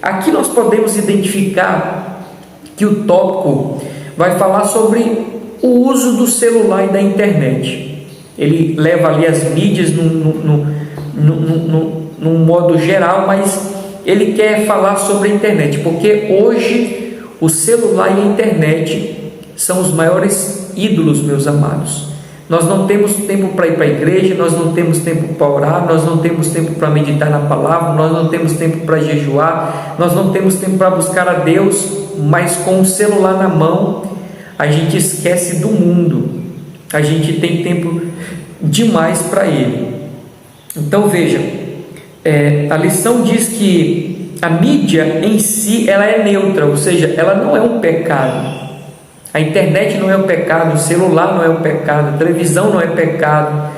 Aqui nós podemos identificar que o tópico vai falar sobre o uso do celular e da internet. Ele leva ali as mídias num modo geral, mas ele quer falar sobre a internet, porque hoje o celular e a internet são os maiores ídolos, meus amados. Nós não temos tempo para ir para a igreja, nós não temos tempo para orar, nós não temos tempo para meditar na palavra, nós não temos tempo para jejuar, nós não temos tempo para buscar a Deus, mas com o celular na mão, a gente esquece do mundo, a gente tem tempo demais para ele. Então veja, a lição diz que a mídia em si ela é neutra, ou seja, ela não é um pecado. A internet não é um pecado, o celular não é um pecado, a televisão não é pecado.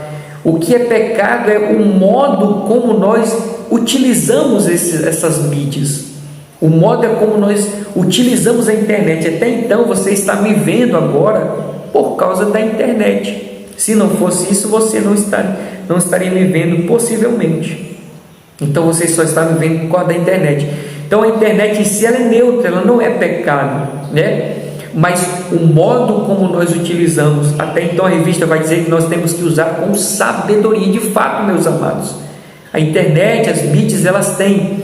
O que é pecado é o modo como nós utilizamos essas mídias. O modo é como nós utilizamos a internet. Até então você está me vendo agora por causa da internet. Se não fosse isso, você não estaria me vendo possivelmente. Então você só está me vendo por causa da internet. Então a internet em si ela é neutra, ela não é pecado, né? Mas o modo como nós utilizamos, até então a revista vai dizer que nós temos que usar com sabedoria. De fato, meus amados, a internet, as mídias, elas têm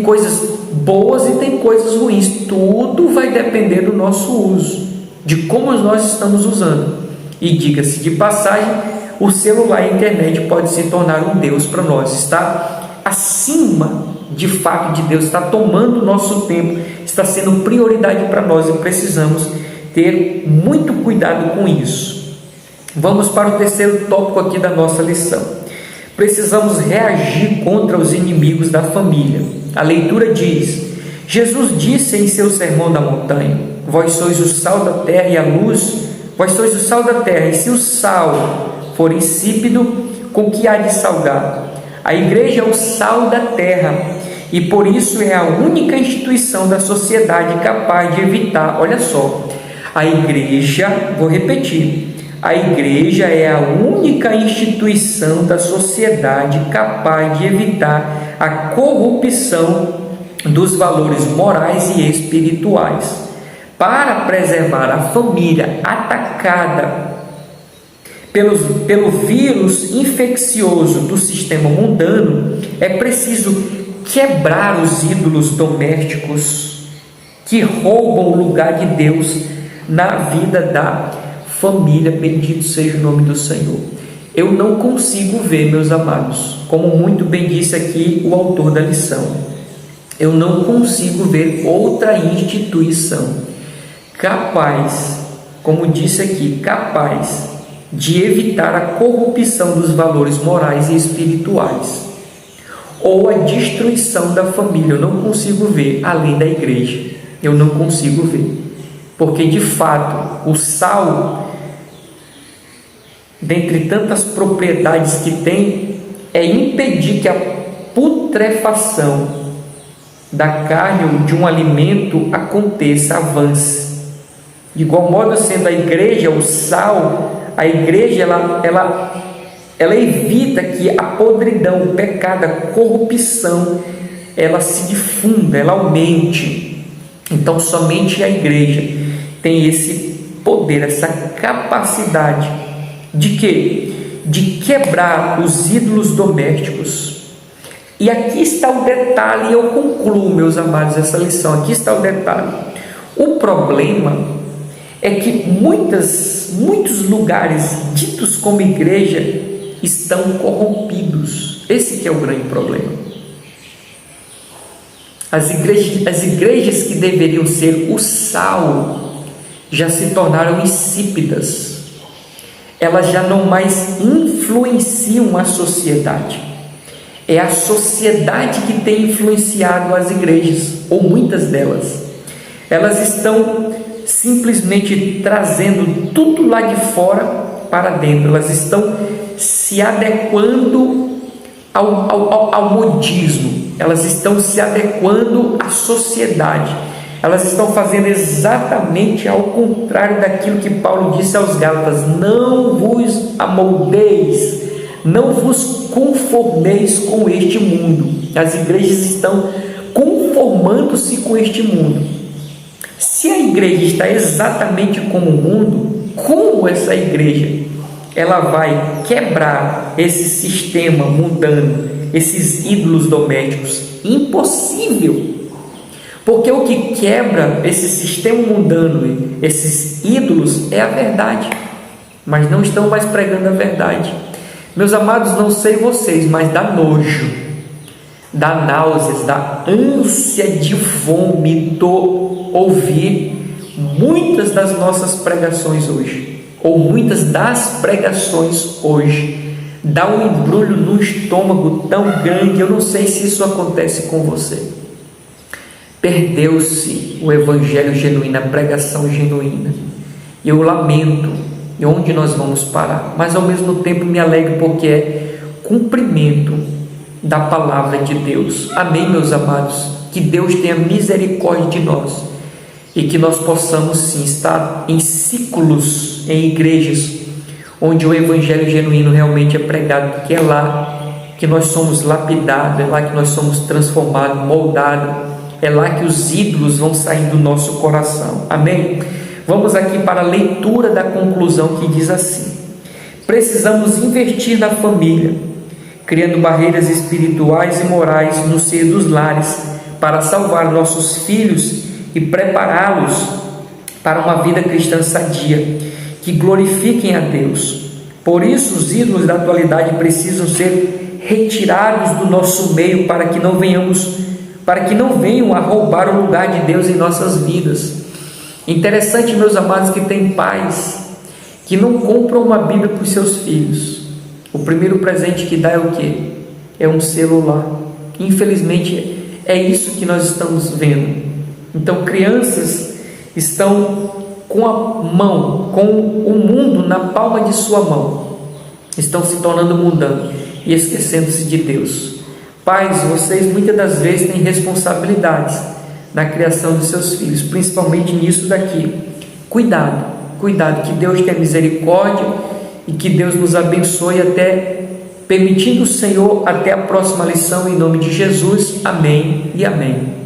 coisas boas e tem coisas ruins. Tudo vai depender do nosso uso, de como nós estamos usando. E diga-se de passagem, o celular e a internet pode se tornar um Deus para nós, está acima de fato de Deus, está tomando o nosso tempo, está sendo prioridade para nós e precisamos ter muito cuidado com isso. Vamos para o terceiro tópico aqui da nossa lição. Precisamos reagir contra os inimigos da família. A leitura diz: Jesus disse em seu sermão da montanha: vós sois o sal da terra e a luz, vós sois o sal da terra, e se o sal for insípido, com que há de salgar? A igreja é o sal da terra e por isso é a única instituição da sociedade capaz de evitar, olha só, a igreja, vou repetir, a igreja é a única instituição da sociedade capaz de evitar a corrupção dos valores morais e espirituais. Para preservar a família atacada pelo vírus infeccioso do sistema mundano, é preciso quebrar os ídolos domésticos que roubam o lugar de Deus na vida da família. Bendito seja o nome do Senhor. Eu não consigo ver, meus amados, como muito bem disse aqui o autor da lição, eu não consigo ver outra instituição capaz, como disse aqui, capaz de evitar a corrupção dos valores morais e espirituais ou a destruição da família. Eu não consigo ver além da igreja, eu não consigo ver, porque de fato o sal dentre tantas propriedades que tem, é impedir que a putrefação da carne ou de um alimento aconteça, avance. De igual modo, sendo a igreja o sal, a igreja ela evita que a podridão, o pecado, a corrupção, ela se difunda, ela aumente. Então, somente a igreja tem esse poder, essa capacidade de quê? De quebrar os ídolos domésticos. E aqui está o detalhe, e eu concluo, meus amados, essa lição. Aqui está o detalhe. O problema é que muitos lugares ditos como igreja estão corrompidos. Esse que é o grande problema. As igrejas que deveriam ser o sal já se tornaram insípidas. Elas já não mais influenciam a sociedade. É a sociedade que tem influenciado as igrejas, ou muitas delas. Elas estão simplesmente trazendo tudo lá de fora para dentro. Elas estão se adequando ao modismo. Elas estão se adequando à sociedade. Elas estão fazendo exatamente ao contrário daquilo que Paulo disse aos Gálatas: não vos amoldeis, não vos conformeis com este mundo. As igrejas estão conformando-se com este mundo. Se a igreja está exatamente como o mundo, como essa igreja ela vai quebrar esse sistema mundano, esses ídolos domésticos? Impossível. Porque o que quebra esse sistema mundano, esses ídolos, é a verdade. Mas não estão mais pregando a verdade. Meus amados, não sei vocês, mas dá nojo, dá náuseas, dá ânsia de vômito ouvir muitas das nossas pregações hoje, ou muitas das pregações hoje. Dá um embrulho no estômago tão grande. Eu não sei se isso acontece com você. Perdeu-se o evangelho genuíno, a pregação genuína. Eu lamento. E onde nós vamos parar? Mas ao mesmo tempo me alegro, porque é cumprimento da palavra de Deus. Amém, meus amados? Que Deus tenha misericórdia de nós e que nós possamos sim estar em ciclos, em igrejas onde o evangelho genuíno realmente é pregado, porque é lá que nós somos lapidados, é lá que nós somos transformados, moldados, é lá que os ídolos vão sair do nosso coração. Amém? Vamos aqui para a leitura da conclusão, que diz assim: precisamos investir na família, criando barreiras espirituais e morais no seio dos lares, para salvar nossos filhos e prepará-los para uma vida cristã sadia, que glorifiquem a Deus. Por isso, os ídolos da atualidade precisam ser retirados do nosso meio, para que não venham a roubar o lugar de Deus em nossas vidas. Interessante, meus amados, que tem pais que não compram uma Bíblia para os seus filhos. O primeiro presente que dá é o quê? É um celular. Infelizmente, é isso que nós estamos vendo. Então, crianças estão com a mão, com o mundo na palma de sua mão. Estão se tornando mundanos e esquecendo-se de Deus. Pais, vocês muitas das vezes têm responsabilidades na criação dos seus filhos, principalmente nisso daqui. Cuidado, que Deus tenha misericórdia e que Deus nos abençoe, até permitindo o Senhor, até a próxima lição, em nome de Jesus. Amém e amém.